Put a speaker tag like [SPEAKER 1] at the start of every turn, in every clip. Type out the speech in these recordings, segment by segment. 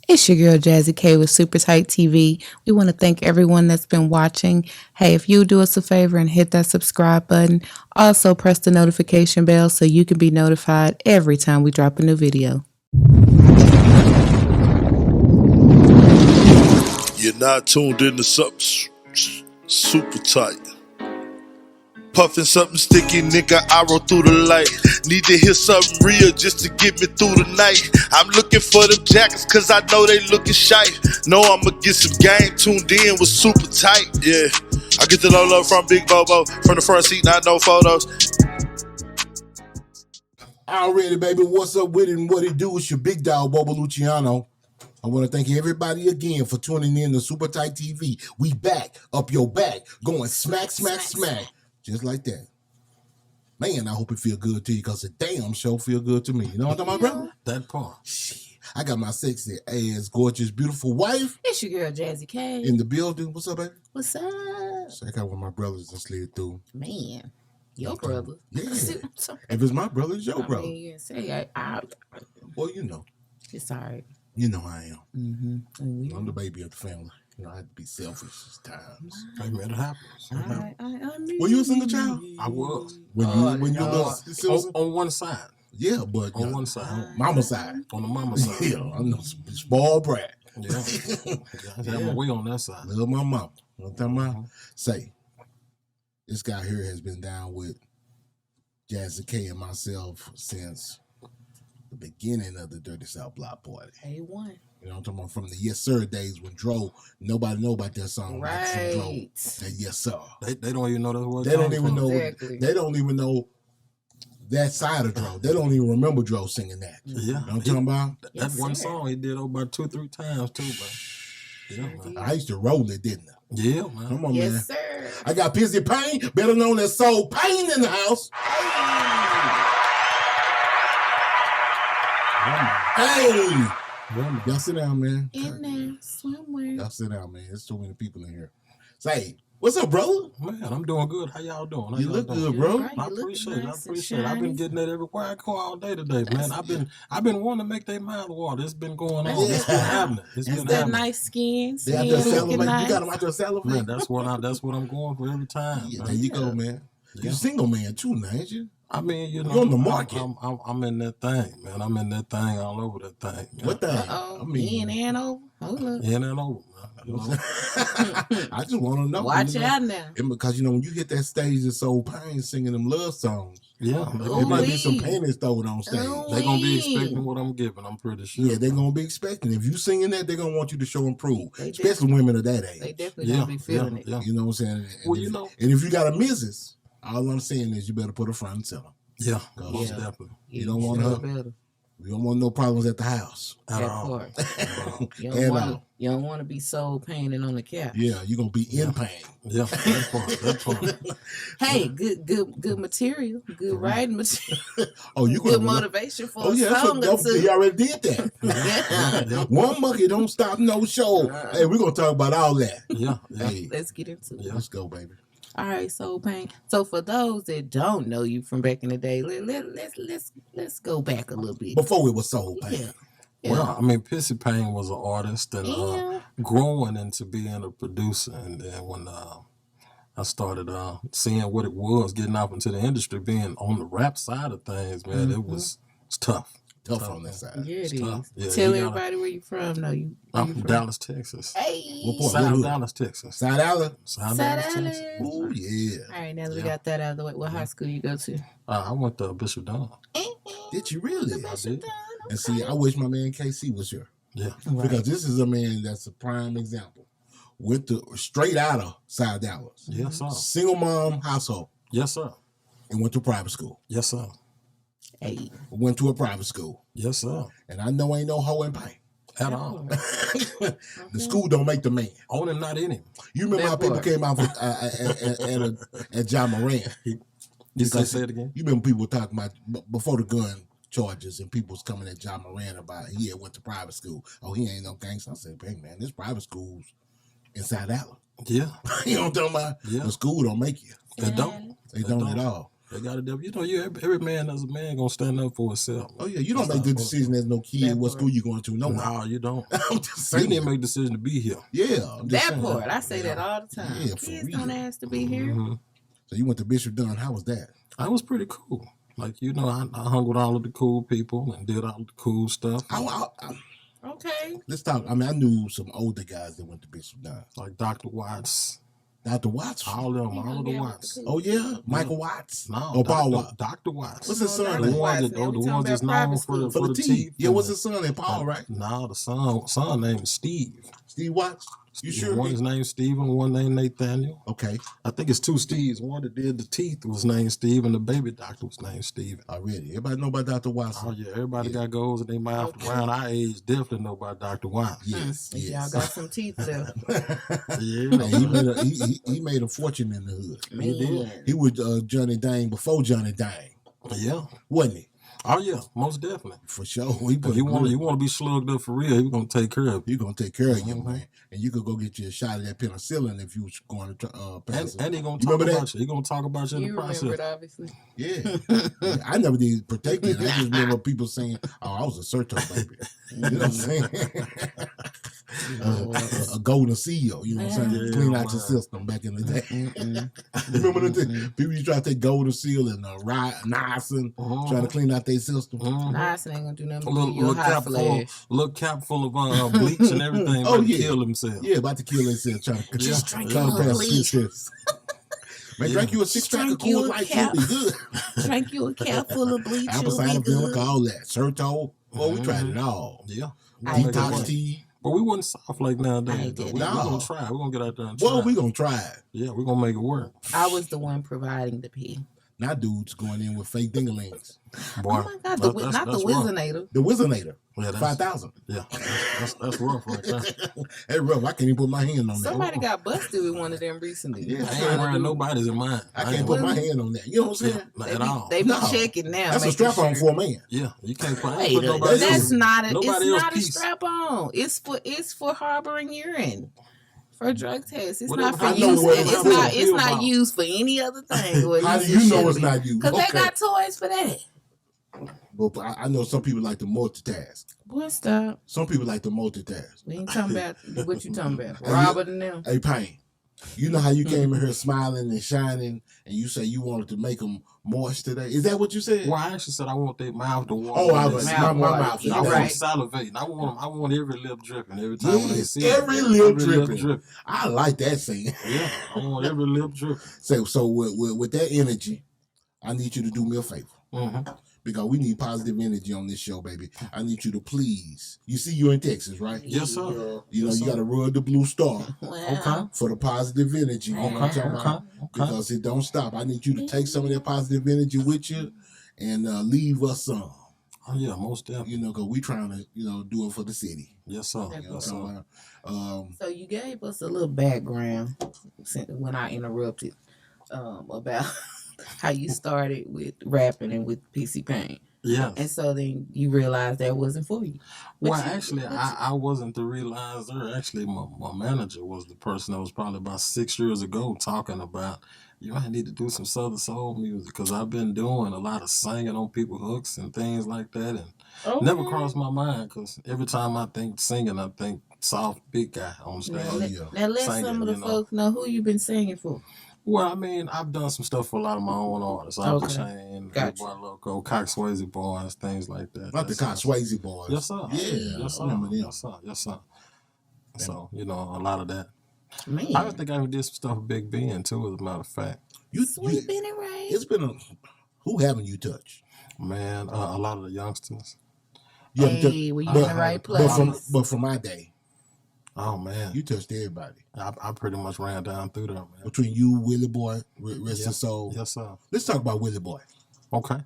[SPEAKER 1] It's your girl Jazzy K with Super Tight TV. We want to thank everyone that's been watching. Hey, if you do us a favor and hit that subscribe button, also press the notification bell so you can be notified every time we drop a new video.
[SPEAKER 2] You're not tuned into something super tight. Puffin' something sticky, nigga, I roll through the light. Need to hear something real just to get me through the night. I'm looking for them jackets cause I know they looking shy. Know I'ma get some game tuned in with super tight, yeah. I get the low love from Big Bobo, from the front seat, not no photos.
[SPEAKER 3] Already, baby, what's up with it and what it do? It's your big dog, Bobo Luciano. I want to thank everybody again for tuning in to Super Tight TV. We back, up your back, going smack, smack, smack. Just like that. Man, I hope it feel good to you because the damn show feel good to me. You know what I'm talking about, brother?
[SPEAKER 4] That part.
[SPEAKER 3] Shit. I got my sexy ass, gorgeous, beautiful wife
[SPEAKER 1] It's your girl Jazzy K.
[SPEAKER 3] in the building. What's up, baby?
[SPEAKER 1] What's up?
[SPEAKER 3] Check out with my brothers and slid through.
[SPEAKER 1] Man, your brother.
[SPEAKER 3] Yeah. If it's my brother, it's your brother.
[SPEAKER 1] mean, say,
[SPEAKER 3] Well, you know.
[SPEAKER 1] it's all right.
[SPEAKER 3] You know I am.
[SPEAKER 1] Mm-hmm.
[SPEAKER 3] I'm the baby of the family. You know, I had to be selfish at times.
[SPEAKER 4] Hey, man, it happens.
[SPEAKER 3] Were you a single child?
[SPEAKER 4] I was.
[SPEAKER 3] When you little
[SPEAKER 4] On one side.
[SPEAKER 3] yeah, but
[SPEAKER 4] On one side.
[SPEAKER 3] mama side.
[SPEAKER 4] On the mama side.
[SPEAKER 3] Yeah, I'm no spoiled brat.
[SPEAKER 4] Yeah. I had my way on that side.
[SPEAKER 3] Love my mama. You know what I'm talking about? Say, this guy here has been down with Jazzy K and myself since the beginning of the Dirty South Block Party.
[SPEAKER 1] A1.
[SPEAKER 3] You know what I'm talking about? From the Yes Sir days when Dro, nobody know about that song. Like from Dro, that Yes Sir.
[SPEAKER 4] They don't even know that word.
[SPEAKER 3] They don't even know.
[SPEAKER 1] Exactly.
[SPEAKER 3] They don't even know that side of Dro. They don't even remember Dro singing that.
[SPEAKER 4] Yeah.
[SPEAKER 3] You know what I'm talking about?
[SPEAKER 4] That
[SPEAKER 1] Yes,
[SPEAKER 4] one
[SPEAKER 1] sir.
[SPEAKER 4] song he did about 2-3 times too, man. Yeah, man.
[SPEAKER 3] I used to roll it, didn't I?
[SPEAKER 4] Yeah, man.
[SPEAKER 3] Come on, man.
[SPEAKER 1] Yes, sir.
[SPEAKER 3] I got Pizzy Payn, better known as Soul Payn in the house. Hey!
[SPEAKER 4] Yeah, man.
[SPEAKER 3] Y'all sit down, man.
[SPEAKER 1] In there, somewhere.
[SPEAKER 3] Y'all sit down, man. There's too many people in here. Say, what's up, brother?
[SPEAKER 4] Man, I'm doing good. How y'all doing? How
[SPEAKER 3] You
[SPEAKER 4] y'all
[SPEAKER 3] look
[SPEAKER 4] doing?
[SPEAKER 3] good, bro.
[SPEAKER 1] Right,
[SPEAKER 4] I
[SPEAKER 1] you looking
[SPEAKER 4] appreciate it. I
[SPEAKER 1] nice and
[SPEAKER 4] appreciate it. I've been
[SPEAKER 1] shiny.
[SPEAKER 4] getting that everywhere I go all day today, man. I've been wanting to make that mouth water. It's been going on.
[SPEAKER 3] Yeah.
[SPEAKER 4] It's been happening. It's
[SPEAKER 3] That's
[SPEAKER 4] been
[SPEAKER 1] That
[SPEAKER 4] happening.
[SPEAKER 1] nice skin.
[SPEAKER 3] They out
[SPEAKER 1] Skin
[SPEAKER 3] there
[SPEAKER 1] looking
[SPEAKER 3] celebrating. You
[SPEAKER 1] nice.
[SPEAKER 3] got them out there celebrating?
[SPEAKER 4] Man, that's what I'm going for every time.
[SPEAKER 3] Yeah,
[SPEAKER 4] man.
[SPEAKER 3] there you go, man. You're
[SPEAKER 4] Yeah.
[SPEAKER 3] a single man too, now, ain't you?
[SPEAKER 4] I mean, you know,
[SPEAKER 3] You're on the market.
[SPEAKER 4] I'm in that thing, man. I'm in that thing all over that thing. Man.
[SPEAKER 3] What the?
[SPEAKER 1] Uh-oh.
[SPEAKER 3] I mean,
[SPEAKER 1] In and over. Hold up.
[SPEAKER 4] In and over, man. You know?
[SPEAKER 3] I just want to know.
[SPEAKER 1] Watch
[SPEAKER 3] you know,
[SPEAKER 1] out now.
[SPEAKER 3] because, you know, when you hit that stage of Soul Payn singing them love songs,
[SPEAKER 4] Yeah,
[SPEAKER 3] there might be some
[SPEAKER 1] Ooh-wee.
[SPEAKER 3] panties thrown on stage.
[SPEAKER 1] Ooh.
[SPEAKER 4] they gonna be
[SPEAKER 1] Wee.
[SPEAKER 4] expecting what I'm giving. I'm pretty sure.
[SPEAKER 3] Yeah, they're going to be expecting. If you singing that, they're going to want you to show and prove,
[SPEAKER 1] They
[SPEAKER 3] especially women of that age.
[SPEAKER 1] They definitely
[SPEAKER 4] Yeah,
[SPEAKER 1] gonna be feeling it.
[SPEAKER 4] yeah.
[SPEAKER 3] You know what I'm saying? And
[SPEAKER 4] Well,
[SPEAKER 3] if,
[SPEAKER 4] you know.
[SPEAKER 3] and if you got a missus, all I'm saying is you better put her front and center.
[SPEAKER 4] Yeah,
[SPEAKER 3] Go.
[SPEAKER 4] most
[SPEAKER 1] Yeah.
[SPEAKER 4] definitely.
[SPEAKER 3] You don't want
[SPEAKER 1] sure
[SPEAKER 3] her.
[SPEAKER 1] better.
[SPEAKER 3] We don't want no problems at the house.
[SPEAKER 4] At
[SPEAKER 1] That
[SPEAKER 4] all.
[SPEAKER 1] part. You
[SPEAKER 3] And
[SPEAKER 1] don't want to be soul painting on the couch.
[SPEAKER 3] Yeah, you're going to be in pain.
[SPEAKER 4] Yeah, that part. That part.
[SPEAKER 1] Hey, good material, good writing material,
[SPEAKER 3] Oh, you
[SPEAKER 1] good
[SPEAKER 3] going to
[SPEAKER 1] motivation for
[SPEAKER 3] Oh,
[SPEAKER 1] a
[SPEAKER 3] yeah, that's
[SPEAKER 1] song
[SPEAKER 3] what,
[SPEAKER 1] or
[SPEAKER 3] he
[SPEAKER 1] two.
[SPEAKER 3] already did that.
[SPEAKER 1] Yeah.
[SPEAKER 3] One monkey don't stop no show. Hey, we're going to talk about all that.
[SPEAKER 4] Yeah, yeah.
[SPEAKER 3] Hey,
[SPEAKER 1] Let's get into it.
[SPEAKER 4] Yeah.
[SPEAKER 3] let's go, baby.
[SPEAKER 1] All right, Soul Pain. So for those that don't know you from back in the day, let's go back a little bit.
[SPEAKER 3] Before it was Soul Pain.
[SPEAKER 1] Yeah. Yeah.
[SPEAKER 4] Well, I mean, Pissy Payn was an artist and
[SPEAKER 1] Yeah.
[SPEAKER 4] growing into being a producer. And then when I started seeing what it was, getting off into the industry, being on the rap side of things, man, it's tough.
[SPEAKER 3] Tough on that side.
[SPEAKER 1] Yeah, it
[SPEAKER 4] tough.
[SPEAKER 1] is.
[SPEAKER 4] Yeah,
[SPEAKER 1] Tell
[SPEAKER 4] you gotta-
[SPEAKER 1] everybody where you from. No, you.
[SPEAKER 4] I'm
[SPEAKER 1] you
[SPEAKER 4] from
[SPEAKER 1] from?
[SPEAKER 4] Dallas, Texas.
[SPEAKER 1] Hey.
[SPEAKER 3] What part?
[SPEAKER 4] South
[SPEAKER 3] hood?
[SPEAKER 4] Dallas, Texas.
[SPEAKER 3] Side Island?
[SPEAKER 4] South
[SPEAKER 1] Side
[SPEAKER 4] Dallas, Texas.
[SPEAKER 1] Island.
[SPEAKER 3] Oh, yeah.
[SPEAKER 1] All right, now that we
[SPEAKER 4] Yeah.
[SPEAKER 1] got that out of the way, what high school you go to?
[SPEAKER 4] I went to Bishop Dunn.
[SPEAKER 3] Did you really?
[SPEAKER 4] I did.
[SPEAKER 3] And see, I wish my man KC was here.
[SPEAKER 4] Yeah.
[SPEAKER 3] Because this is a man that's a prime example. Went to straight out of South Dallas.
[SPEAKER 4] Yes, sir.
[SPEAKER 3] Single mom household.
[SPEAKER 4] Yes, sir.
[SPEAKER 3] And went to private school.
[SPEAKER 4] Yes, sir.
[SPEAKER 1] Hey.
[SPEAKER 3] Went to a private school.
[SPEAKER 4] Yes, sir.
[SPEAKER 3] And I know ain't no hoe in pain.
[SPEAKER 4] At all.
[SPEAKER 3] The school don't make the man.
[SPEAKER 4] On him, not in him.
[SPEAKER 3] You remember
[SPEAKER 1] That
[SPEAKER 3] how people
[SPEAKER 1] part.
[SPEAKER 3] came out at John Moran?
[SPEAKER 4] You say it again?
[SPEAKER 3] You remember people were talking about before the gun charges and people was coming at John Moran about he had went to private school. Oh, he ain't no gangster. I said, hey man, this private school's inside out.
[SPEAKER 4] Yeah.
[SPEAKER 3] You know what I'm talking about?
[SPEAKER 4] Yeah.
[SPEAKER 3] The school don't make you.
[SPEAKER 4] They don't.
[SPEAKER 3] They don't at all.
[SPEAKER 4] They got to, you know, every man as a man gonna stand up for himself.
[SPEAKER 3] Oh yeah, you don't make the decision as no kid what school you going to. No,
[SPEAKER 4] no, you don't.
[SPEAKER 3] I'm just
[SPEAKER 4] You
[SPEAKER 3] saying.
[SPEAKER 4] didn't make the decision to be here.
[SPEAKER 3] Yeah, I'm just
[SPEAKER 1] That
[SPEAKER 3] saying.
[SPEAKER 1] part, I say that all the time.
[SPEAKER 3] Yeah, for
[SPEAKER 1] Kids
[SPEAKER 3] real.
[SPEAKER 1] don't ask to be here.
[SPEAKER 3] So you went to Bishop Dunn. How was that?
[SPEAKER 4] I was pretty cool. Like, you know, I hung with all of the cool people and did all the cool stuff.
[SPEAKER 1] Okay.
[SPEAKER 3] Let's talk. I mean, I knew some older guys that went to Bishop Dunn.
[SPEAKER 4] Like Dr. Watts.
[SPEAKER 3] Dr. Watts.
[SPEAKER 4] All of the Watts.
[SPEAKER 3] Oh yeah, Michael Watts.
[SPEAKER 4] No,
[SPEAKER 3] or Paul Watts.
[SPEAKER 4] Dr. Watts.
[SPEAKER 3] What's his son?
[SPEAKER 4] The
[SPEAKER 3] name?
[SPEAKER 4] ones that's known for the teeth.
[SPEAKER 3] Yeah, what's his son name? Paul, right?
[SPEAKER 4] No, the son name is Steve.
[SPEAKER 3] Steve Watts. You sure?
[SPEAKER 4] One is named Steven, one named Nathaniel.
[SPEAKER 3] Okay.
[SPEAKER 4] I think it's two Steves. One that did the teeth was named Steve, and the baby doctor was named Steven.
[SPEAKER 3] Already. Everybody know about Dr. Watts.
[SPEAKER 4] Oh, yeah. Everybody got goals in their mouth. Around our age, definitely know about Dr. Watts.
[SPEAKER 3] Yes.
[SPEAKER 1] Y'all got some teeth left.
[SPEAKER 3] Yeah. He made a fortune in the hood.
[SPEAKER 1] He did.
[SPEAKER 3] He was Johnny Dang before Johnny Dang.
[SPEAKER 4] Yeah.
[SPEAKER 3] Wasn't he?
[SPEAKER 4] Oh, yeah. Most definitely.
[SPEAKER 3] For sure.
[SPEAKER 4] If you want to be slugged up for real, he's going to take care of you.
[SPEAKER 3] He's going to take care of you, man. And you could go get you a shot of that penicillin if you was going to pass
[SPEAKER 4] and he's going to talk about you. He's going to talk about you in the process.
[SPEAKER 1] You remember it, obviously.
[SPEAKER 3] Yeah. I never did protect it. I just remember people saying, oh, I was a Serto baby. You know what I'm saying? A golden seal, you know what I'm saying? Clean out your system back in the day. Remember the thing? People used to try to take golden seal and niacin, trying to clean out their system.
[SPEAKER 1] Niacin ain't gonna do nothing.
[SPEAKER 4] Little cap full of bleach and everything.
[SPEAKER 3] Oh, yeah.
[SPEAKER 4] Kill himself.
[SPEAKER 3] Yeah, about to kill himself. Trying to
[SPEAKER 1] Just drink
[SPEAKER 3] trying to
[SPEAKER 1] your
[SPEAKER 3] pass
[SPEAKER 1] bleach.
[SPEAKER 3] six. Man, drink you a 6-pack of Coors Light, you'll be good.
[SPEAKER 1] Drink you a cap full of bleach.
[SPEAKER 3] Apple cider vinegar, all that. Serto. Well, we tried it all.
[SPEAKER 4] Yeah.
[SPEAKER 3] Detox tea.
[SPEAKER 4] But we wasn't soft like nowadays. We're going to try. We're going to get out there and try.
[SPEAKER 3] Well, we're going to try it.
[SPEAKER 4] Yeah, we're going to make it work.
[SPEAKER 1] I was the one providing the pee.
[SPEAKER 3] Now dudes going in with fake dinglings.
[SPEAKER 4] Boy,
[SPEAKER 1] Oh my God, not the Wizinator.
[SPEAKER 3] The Wizinator.
[SPEAKER 4] Yeah,
[SPEAKER 3] 5,000.
[SPEAKER 4] Yeah, that's rough right there.
[SPEAKER 3] That's rough. I can't even put my hand on that.
[SPEAKER 1] Somebody got busted with one of them recently.
[SPEAKER 3] Yeah,
[SPEAKER 4] I ain't wearing nobody's in mine.
[SPEAKER 3] I can't put my hand on that. You know what I'm saying?
[SPEAKER 4] Not at all.
[SPEAKER 1] They be checking now.
[SPEAKER 3] That's a strap on for a man.
[SPEAKER 4] Yeah, you can't put
[SPEAKER 1] Wait,
[SPEAKER 4] nobody
[SPEAKER 1] that's not a. It's
[SPEAKER 4] else
[SPEAKER 1] not a
[SPEAKER 4] piece.
[SPEAKER 1] strap on. It's for harboring urine. For drug tests, it's
[SPEAKER 4] Whatever.
[SPEAKER 1] not for
[SPEAKER 3] I know
[SPEAKER 1] use.
[SPEAKER 3] whatever.
[SPEAKER 1] It's not used for any other thing.
[SPEAKER 3] How do you know it's not used?
[SPEAKER 1] Because they got toys for that.
[SPEAKER 3] But I know some people like to multitask.
[SPEAKER 1] Boy, stop.
[SPEAKER 3] Some people like to multitask.
[SPEAKER 1] We ain't talking about what you talking about. Robert and them.
[SPEAKER 3] Hey, Payn, you know how you came in here smiling and shining, and you say you wanted to make them moist today? Is that what you said?
[SPEAKER 4] Well, I actually said I want their mouth to water.
[SPEAKER 3] Oh, I was my mouth.
[SPEAKER 4] I want
[SPEAKER 1] right.
[SPEAKER 4] salivating. I want every lip dripping every time when they
[SPEAKER 3] Yes,
[SPEAKER 4] see
[SPEAKER 3] every
[SPEAKER 4] it.
[SPEAKER 3] lip dripping. I like that saying.
[SPEAKER 4] Yeah, I want every lip dripping.
[SPEAKER 3] So with that energy, I need you to do me a favor. Because we need positive energy on this show, baby. I need you to please. You see, you're in Texas, right?
[SPEAKER 4] Yes, sir.
[SPEAKER 3] You know, you got to rub the blue star
[SPEAKER 1] Well,
[SPEAKER 3] for the positive energy. You know what I'm talking about? Because it don't stop. I need you to take some of that positive energy with you and leave us some.
[SPEAKER 4] Oh, yeah, most definitely.
[SPEAKER 3] You know, because we trying to, do it for the city.
[SPEAKER 4] Yes, sir.
[SPEAKER 3] You know
[SPEAKER 4] Yes, sir.
[SPEAKER 1] so you gave us a little background when I interrupted about how you started with rapping and with PC Payn.
[SPEAKER 4] Yeah.
[SPEAKER 1] And so then you realized that wasn't for you.
[SPEAKER 4] Well, actually, I wasn't the realizer. Actually, my manager was the person that was probably about 6 years ago talking about, you might need to do some Southern soul music because I've been doing a lot of singing on people's hooks and things like that. And never crossed my mind because every time I think singing, I think soft, big guy on stage.
[SPEAKER 1] Now let some of the folks know who you've been singing for.
[SPEAKER 4] Well, I mean, I've done some stuff for a lot of my own artists. Alpha Chain,
[SPEAKER 1] Gotcha.
[SPEAKER 4] Boy Loco, Cox Swayze Boys, things like that.
[SPEAKER 3] Not the Cox Swayze Boys.
[SPEAKER 4] Yes, sir.
[SPEAKER 3] Yeah,
[SPEAKER 4] yes, sir.
[SPEAKER 3] I remember them.
[SPEAKER 4] Yes, sir. Yes, sir. So, a lot of that.
[SPEAKER 1] Man.
[SPEAKER 4] I think I even did some stuff with Big Ben, too, as a matter of fact.
[SPEAKER 1] Sweet Benny Ray.
[SPEAKER 3] It's been who haven't you touched?
[SPEAKER 4] Man, a lot of the youngsters.
[SPEAKER 3] You
[SPEAKER 1] Hey, were you in the right place?
[SPEAKER 3] But from my day,
[SPEAKER 4] Oh, man.
[SPEAKER 3] you touched everybody.
[SPEAKER 4] I pretty much ran down through there, man.
[SPEAKER 3] Between you, Willie Boy, rest his soul.
[SPEAKER 4] Yes, sir.
[SPEAKER 3] Let's talk about Willie Boy.
[SPEAKER 4] Okay.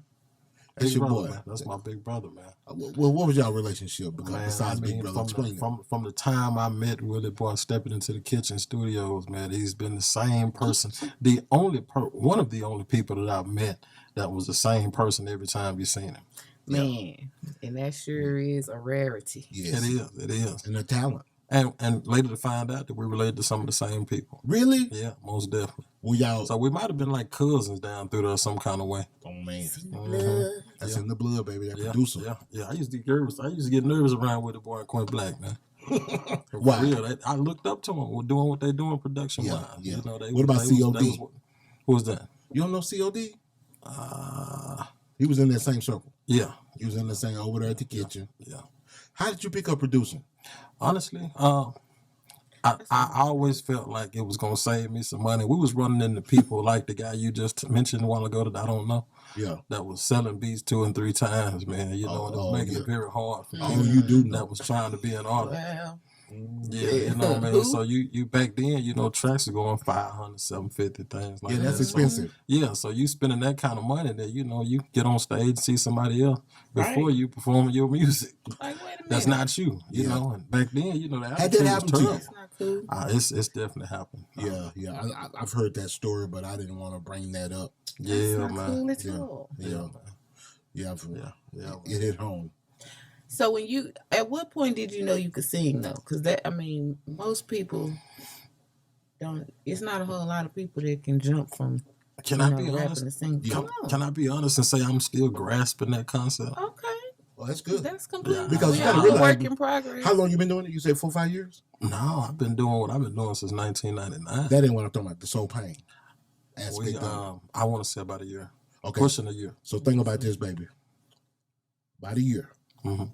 [SPEAKER 3] That's
[SPEAKER 4] Big
[SPEAKER 3] your
[SPEAKER 4] brother,
[SPEAKER 3] boy.
[SPEAKER 4] man. That's my big brother, man.
[SPEAKER 3] Well, what was y'all relationship? Because
[SPEAKER 4] Man,
[SPEAKER 3] besides
[SPEAKER 4] I mean,
[SPEAKER 3] Big Brother, explain it.
[SPEAKER 4] from the time I met Willie Boy stepping into the kitchen studios, man, he's been the same person. One of the only people that I've met that was the same person every time you seen him.
[SPEAKER 1] Man. And that sure is a rarity.
[SPEAKER 3] Yes.
[SPEAKER 4] It is.
[SPEAKER 3] And the talent.
[SPEAKER 4] And later to find out that we're related to some of the same people.
[SPEAKER 3] Really?
[SPEAKER 4] Yeah, most definitely.
[SPEAKER 3] Well, y'all.
[SPEAKER 4] So we might have been like cousins down through there some kind of way.
[SPEAKER 3] Oh man, that's
[SPEAKER 4] Yeah.
[SPEAKER 3] in the blood, baby. That
[SPEAKER 4] Yeah,
[SPEAKER 3] producer.
[SPEAKER 4] yeah. I used to get nervous. I used to get nervous around with the boy Quint Black, man. For
[SPEAKER 3] Why?
[SPEAKER 4] real, I looked up to them. Doing what they doing production wise.
[SPEAKER 3] Yeah.
[SPEAKER 4] You know,
[SPEAKER 3] What about COD?
[SPEAKER 4] Who was that?
[SPEAKER 3] You don't know COD?
[SPEAKER 4] Uh,
[SPEAKER 3] He was in that same circle.
[SPEAKER 4] yeah,
[SPEAKER 3] He was in the same over there at the kitchen.
[SPEAKER 4] yeah.
[SPEAKER 3] How did you pick up producing?
[SPEAKER 4] Honestly, I always felt like it was gonna save me some money. We was running into people like the guy you just mentioned a while ago that I don't know.
[SPEAKER 3] Yeah.
[SPEAKER 4] That was selling beats 2 and 3 times, man. You know, and it was making
[SPEAKER 3] yeah.
[SPEAKER 4] it very hard for
[SPEAKER 3] Oh,
[SPEAKER 4] people
[SPEAKER 3] you do know.
[SPEAKER 4] that was trying to be an artist.
[SPEAKER 1] Wow.
[SPEAKER 4] Yeah, you know what I mean? So you back then, you know, tracks are going 500, 750, things like
[SPEAKER 3] Yeah,
[SPEAKER 4] that.
[SPEAKER 3] that's
[SPEAKER 4] So,
[SPEAKER 3] expensive.
[SPEAKER 4] yeah, so you spending that kind of money that, you know, you get on stage and see somebody else before
[SPEAKER 1] Right.
[SPEAKER 4] you perform your music.
[SPEAKER 1] Like, wait a minute.
[SPEAKER 4] That's not you, you
[SPEAKER 3] Yeah.
[SPEAKER 4] know. And back then, you know, the
[SPEAKER 3] Had
[SPEAKER 4] attitude
[SPEAKER 3] that
[SPEAKER 4] was
[SPEAKER 3] happened to you?
[SPEAKER 4] terrible.
[SPEAKER 1] That's not cool.
[SPEAKER 4] It's definitely happened.
[SPEAKER 3] Yeah. I've heard that story, but I didn't want to bring that up.
[SPEAKER 4] Yeah,
[SPEAKER 1] That's not
[SPEAKER 4] man.
[SPEAKER 1] cool at
[SPEAKER 3] Yeah.
[SPEAKER 1] all.
[SPEAKER 3] Yeah.
[SPEAKER 4] Yeah,
[SPEAKER 3] Yeah. It hit home.
[SPEAKER 1] So at what point did you know you could sing though? Because most people don't. It's not a whole lot of people that can jump from
[SPEAKER 4] Can I be
[SPEAKER 1] rapping
[SPEAKER 4] honest?
[SPEAKER 1] to singing.
[SPEAKER 3] Yeah.
[SPEAKER 1] Come on.
[SPEAKER 4] Can I be honest and say I'm still grasping that concept?
[SPEAKER 1] Okay,
[SPEAKER 3] Well, that's good.
[SPEAKER 1] that's completely.
[SPEAKER 3] Because
[SPEAKER 1] we
[SPEAKER 3] you gotta
[SPEAKER 1] all a
[SPEAKER 3] realize-
[SPEAKER 1] work in progress.
[SPEAKER 3] How long you been doing it? You say 4 or 5 years?
[SPEAKER 4] No, I've been doing what I've been doing since 1999.
[SPEAKER 3] That ain't what I'm talking about. The soul pain aspect of it.
[SPEAKER 4] I want to say about a year.
[SPEAKER 3] Okay.
[SPEAKER 4] Pushing a year.
[SPEAKER 3] So think about this, baby. About a year.
[SPEAKER 4] hmm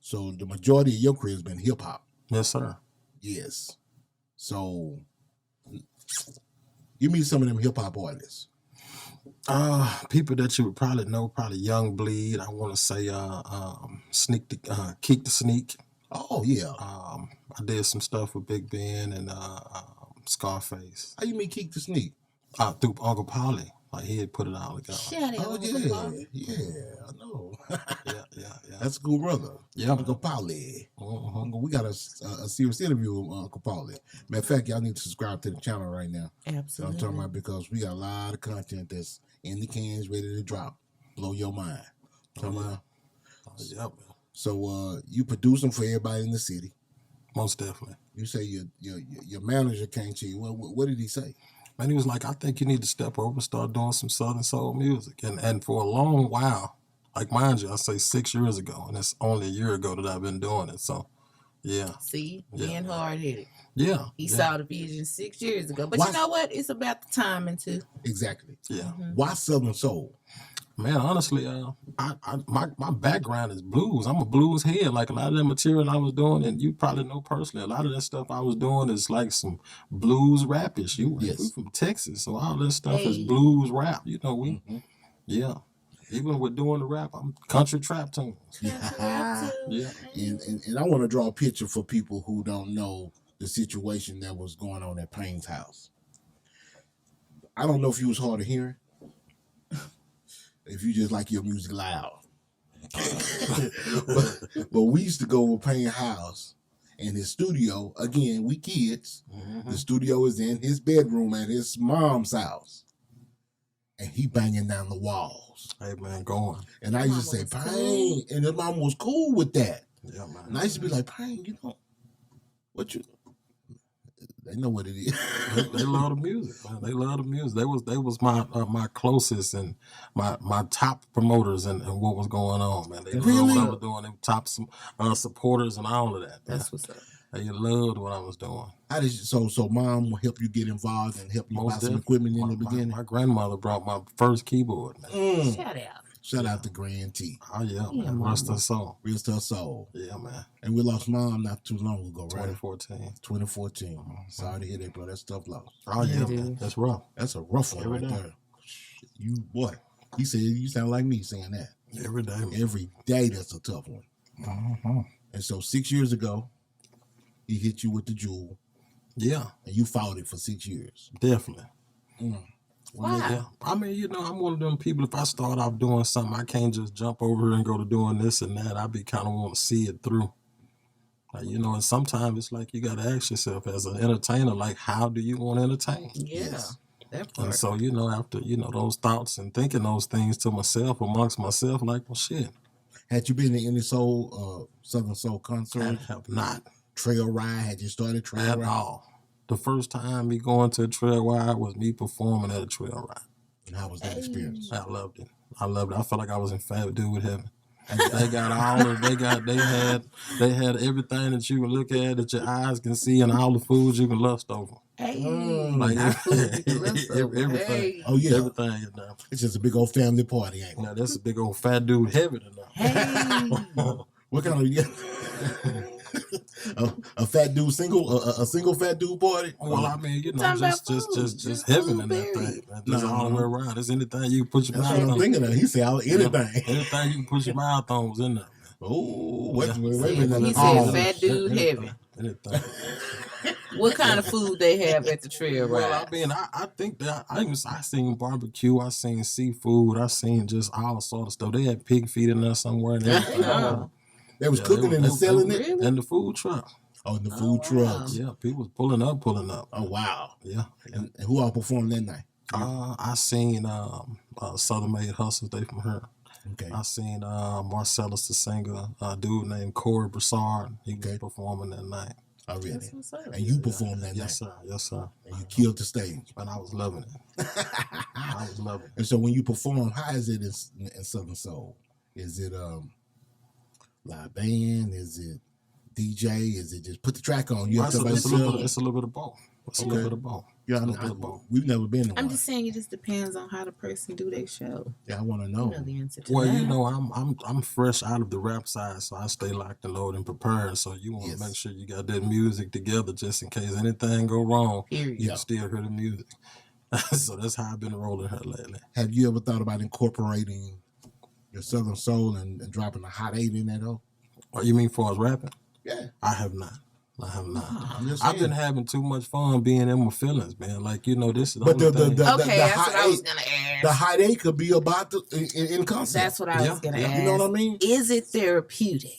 [SPEAKER 3] So the majority of your career has been hip hop.
[SPEAKER 4] Yes, sir.
[SPEAKER 3] Yes. So give me some of them hip hop artists.
[SPEAKER 4] People that you would probably know, probably Young Bleed. I want to say Keek the Sneak.
[SPEAKER 3] Oh yeah.
[SPEAKER 4] I did some stuff with Big Ben and Scarface.
[SPEAKER 3] How you mean Keek the Sneak?
[SPEAKER 4] Through Uncle Polly. Like he had put it all together.
[SPEAKER 1] Shut it.
[SPEAKER 3] Oh
[SPEAKER 1] Uncle
[SPEAKER 3] yeah.
[SPEAKER 1] Paul.
[SPEAKER 3] Yeah, I know.
[SPEAKER 4] Yeah.
[SPEAKER 3] That's a cool brother.
[SPEAKER 4] Yeah.
[SPEAKER 3] Uncle Polly.
[SPEAKER 4] Mhm.
[SPEAKER 3] We got a serious interview with Uncle Polly. Matter of fact, y'all need to subscribe to the channel right now. So I'm
[SPEAKER 1] Absolutely.
[SPEAKER 3] talking about because we got a lot of content that's in the cans ready to drop. Blow your mind. Talking about-
[SPEAKER 4] Yeah, man.
[SPEAKER 3] So you produce them for everybody in the city.
[SPEAKER 4] Most definitely.
[SPEAKER 3] You say your manager came to you. What did he say?
[SPEAKER 4] Man, he was like, I think you need to step over and start doing some Southern soul music. And for a long while, like mind you, I say 6 years ago, and it's only a year ago that I've been doing it. So, yeah.
[SPEAKER 1] See,
[SPEAKER 4] Yeah.
[SPEAKER 1] being hard headed.
[SPEAKER 4] Yeah.
[SPEAKER 1] He
[SPEAKER 4] yeah.
[SPEAKER 1] saw the vision 6 years ago. But
[SPEAKER 3] Why-
[SPEAKER 1] you know what? It's about the timing too.
[SPEAKER 3] Exactly.
[SPEAKER 4] Yeah.
[SPEAKER 3] Why Southern Soul?
[SPEAKER 4] Man, honestly, my background is blues. I'm a blues head. Like a lot of that material I was doing, and you probably know personally, a lot of that stuff I was doing is like some blues rapish. We from Texas, so all this stuff is
[SPEAKER 1] Hey.
[SPEAKER 4] blues rap. You know,
[SPEAKER 3] Mhm.
[SPEAKER 4] yeah. Even with doing the rap, I'm country trap tunes.
[SPEAKER 3] Yeah.
[SPEAKER 4] Yeah.
[SPEAKER 3] And I want to draw a picture for people who don't know the situation that was going on at Payn's house. I don't know if you was hard of hearing. If you just like your music loud. but we used to go to Payn's house and his studio. Again, we kids.
[SPEAKER 4] Mhm.
[SPEAKER 3] The studio is in his bedroom at his mom's house. And he banging down the walls.
[SPEAKER 4] Hey man, going.
[SPEAKER 3] And I used to say,
[SPEAKER 1] Mama was
[SPEAKER 3] Payn. And his mom was cool with that.
[SPEAKER 4] Yeah, man.
[SPEAKER 3] And I used to be like, Payn, you know, what you... They know what it is.
[SPEAKER 4] They love the music, man. They love the music. They was my closest and my top promoters and what was going on, man. They loved what I was doing. They were top supporters and all of that. Man.
[SPEAKER 1] That's what's up.
[SPEAKER 4] They loved what I was doing.
[SPEAKER 3] How did you, so mom will help you get involved and help you buy
[SPEAKER 4] Most
[SPEAKER 3] some
[SPEAKER 4] definitely.
[SPEAKER 3] equipment in the beginning?
[SPEAKER 4] My grandmother brought my first keyboard, man.
[SPEAKER 1] Shout out.
[SPEAKER 3] Shout out to Grand T.
[SPEAKER 4] Oh yeah,
[SPEAKER 1] Yeah,
[SPEAKER 4] man. Rest her soul.
[SPEAKER 3] Rest her soul.
[SPEAKER 4] Yeah, man.
[SPEAKER 3] And we lost mom not too long ago, right?
[SPEAKER 4] 2014.
[SPEAKER 3] 2014. Sorry to hear that, bro. That's tough loss.
[SPEAKER 4] Oh
[SPEAKER 1] Yeah,
[SPEAKER 4] yeah,
[SPEAKER 1] it
[SPEAKER 4] man.
[SPEAKER 1] is.
[SPEAKER 4] That's rough.
[SPEAKER 3] That's a rough one
[SPEAKER 4] Every
[SPEAKER 3] right
[SPEAKER 4] day.
[SPEAKER 3] there. You, boy. He said, you sound like me saying that.
[SPEAKER 4] Every day. Man.
[SPEAKER 3] Every day, that's a tough one.
[SPEAKER 4] Mhm.
[SPEAKER 3] And so 6 years ago, he hit you with the jewel,
[SPEAKER 4] Yeah,
[SPEAKER 3] and you fought it for 6 years.
[SPEAKER 4] definitely.
[SPEAKER 1] Why?
[SPEAKER 4] Yeah, I mean, you know, I'm one of them people. If I start off doing something, I can't just jump over here and go to doing this and that. I be kind of want to see it through. Like, you know, and sometimes it's like you got to ask yourself as an entertainer, like, how do you want to entertain?
[SPEAKER 1] Yeah.
[SPEAKER 3] Yes.
[SPEAKER 1] That
[SPEAKER 4] And
[SPEAKER 1] part.
[SPEAKER 4] so, you know, after, you know, those thoughts and thinking those things to myself, amongst myself, like, well, shit,
[SPEAKER 3] Had you been to any soul, Southern Soul
[SPEAKER 4] I
[SPEAKER 3] concert,
[SPEAKER 4] have not
[SPEAKER 3] trail ride? Had you started trail
[SPEAKER 4] at
[SPEAKER 3] ride?
[SPEAKER 4] all. the first time me going to a trail ride was me performing at a trail ride.
[SPEAKER 3] And how was that experience?
[SPEAKER 4] I loved it. I loved it. I felt like I was in Fat Dude heaven. They got all of they had everything that you can look at that your eyes can see and all the foods you can lust over.
[SPEAKER 1] Like
[SPEAKER 4] Everything.
[SPEAKER 1] Hey.
[SPEAKER 3] Oh yeah,
[SPEAKER 4] Everything is there.
[SPEAKER 3] it's just a big old family party, ain't it?
[SPEAKER 4] Now that's a big old Fat Dude heaven in there.
[SPEAKER 1] Hey.
[SPEAKER 3] What kind of a fat dude a single fat dude party?
[SPEAKER 4] Well, I mean, you know,
[SPEAKER 1] Talking about
[SPEAKER 4] just
[SPEAKER 1] food.
[SPEAKER 4] heaven in that
[SPEAKER 1] Food,
[SPEAKER 4] thing.
[SPEAKER 1] period.
[SPEAKER 4] Just all the way around. There's anything you can put your
[SPEAKER 3] That's
[SPEAKER 4] mouth
[SPEAKER 3] what I'm
[SPEAKER 4] on.
[SPEAKER 3] thinking of. He said anything.
[SPEAKER 4] Anything you can put your mouth on was in there.
[SPEAKER 3] Oh, wait a
[SPEAKER 1] He
[SPEAKER 3] minute.
[SPEAKER 1] said fat dude heaven.
[SPEAKER 4] Anything.
[SPEAKER 1] What kind of food they have at the trail
[SPEAKER 4] Well,
[SPEAKER 1] ride?
[SPEAKER 4] I mean, I think that I seen barbecue, I seen seafood, I seen just all sort of stuff. They had pig feet in there somewhere and everything.
[SPEAKER 1] Oh.
[SPEAKER 3] They was cooking and selling it?
[SPEAKER 1] Really?
[SPEAKER 4] And the food truck.
[SPEAKER 3] Oh, in the food trucks.
[SPEAKER 4] Yeah, people was pulling up.
[SPEAKER 3] Oh, wow.
[SPEAKER 4] Yeah.
[SPEAKER 3] And who all performed that night?
[SPEAKER 4] I seen Southern Made Hustlers, they from her.
[SPEAKER 3] Okay.
[SPEAKER 4] I seen Marcellus the singer, a dude named Corey Broussard. He was performing that night.
[SPEAKER 3] Already.
[SPEAKER 1] That's what's up.
[SPEAKER 3] And you performed that
[SPEAKER 4] Yes,
[SPEAKER 3] night.
[SPEAKER 4] sir. Yes, sir.
[SPEAKER 3] And you killed the stage.
[SPEAKER 4] And I was loving it. I was loving it.
[SPEAKER 3] And so when you perform, how is it in Southern Soul? Is it live band? Is it DJ? Is it just put the track on? You have to
[SPEAKER 4] It's a little bit of both. It's a little bit of both.
[SPEAKER 3] Yeah, we've never been to one.
[SPEAKER 1] I'm just saying it just depends on how the person do their show.
[SPEAKER 3] Yeah, I want to
[SPEAKER 1] You
[SPEAKER 3] know.
[SPEAKER 1] know the answer to
[SPEAKER 4] Well,
[SPEAKER 1] that.
[SPEAKER 4] you know, I'm fresh out of the rap side, so I stay locked and loaded and prepared. So you want to make sure you got that music together just in case anything go wrong.
[SPEAKER 1] Period.
[SPEAKER 4] You can still hear the music. So that's how I've been rolling her lately.
[SPEAKER 3] Have you ever thought about incorporating your Southern Soul and dropping a hot 8 in that though?
[SPEAKER 4] What you mean for us rapping?
[SPEAKER 3] Yeah.
[SPEAKER 4] I have not.
[SPEAKER 3] I'm just
[SPEAKER 4] I've been
[SPEAKER 3] saying.
[SPEAKER 4] having too much fun being in my feelings, man. Like, you know, this is the
[SPEAKER 3] But
[SPEAKER 4] only
[SPEAKER 3] the
[SPEAKER 4] thing.
[SPEAKER 1] Okay, that's
[SPEAKER 3] hot
[SPEAKER 1] what I was
[SPEAKER 3] 8
[SPEAKER 1] gonna ask.
[SPEAKER 3] the hot 8 could be about in concert.
[SPEAKER 1] That's what I was gonna ask.
[SPEAKER 3] You know what I mean?
[SPEAKER 1] Is it therapeutic?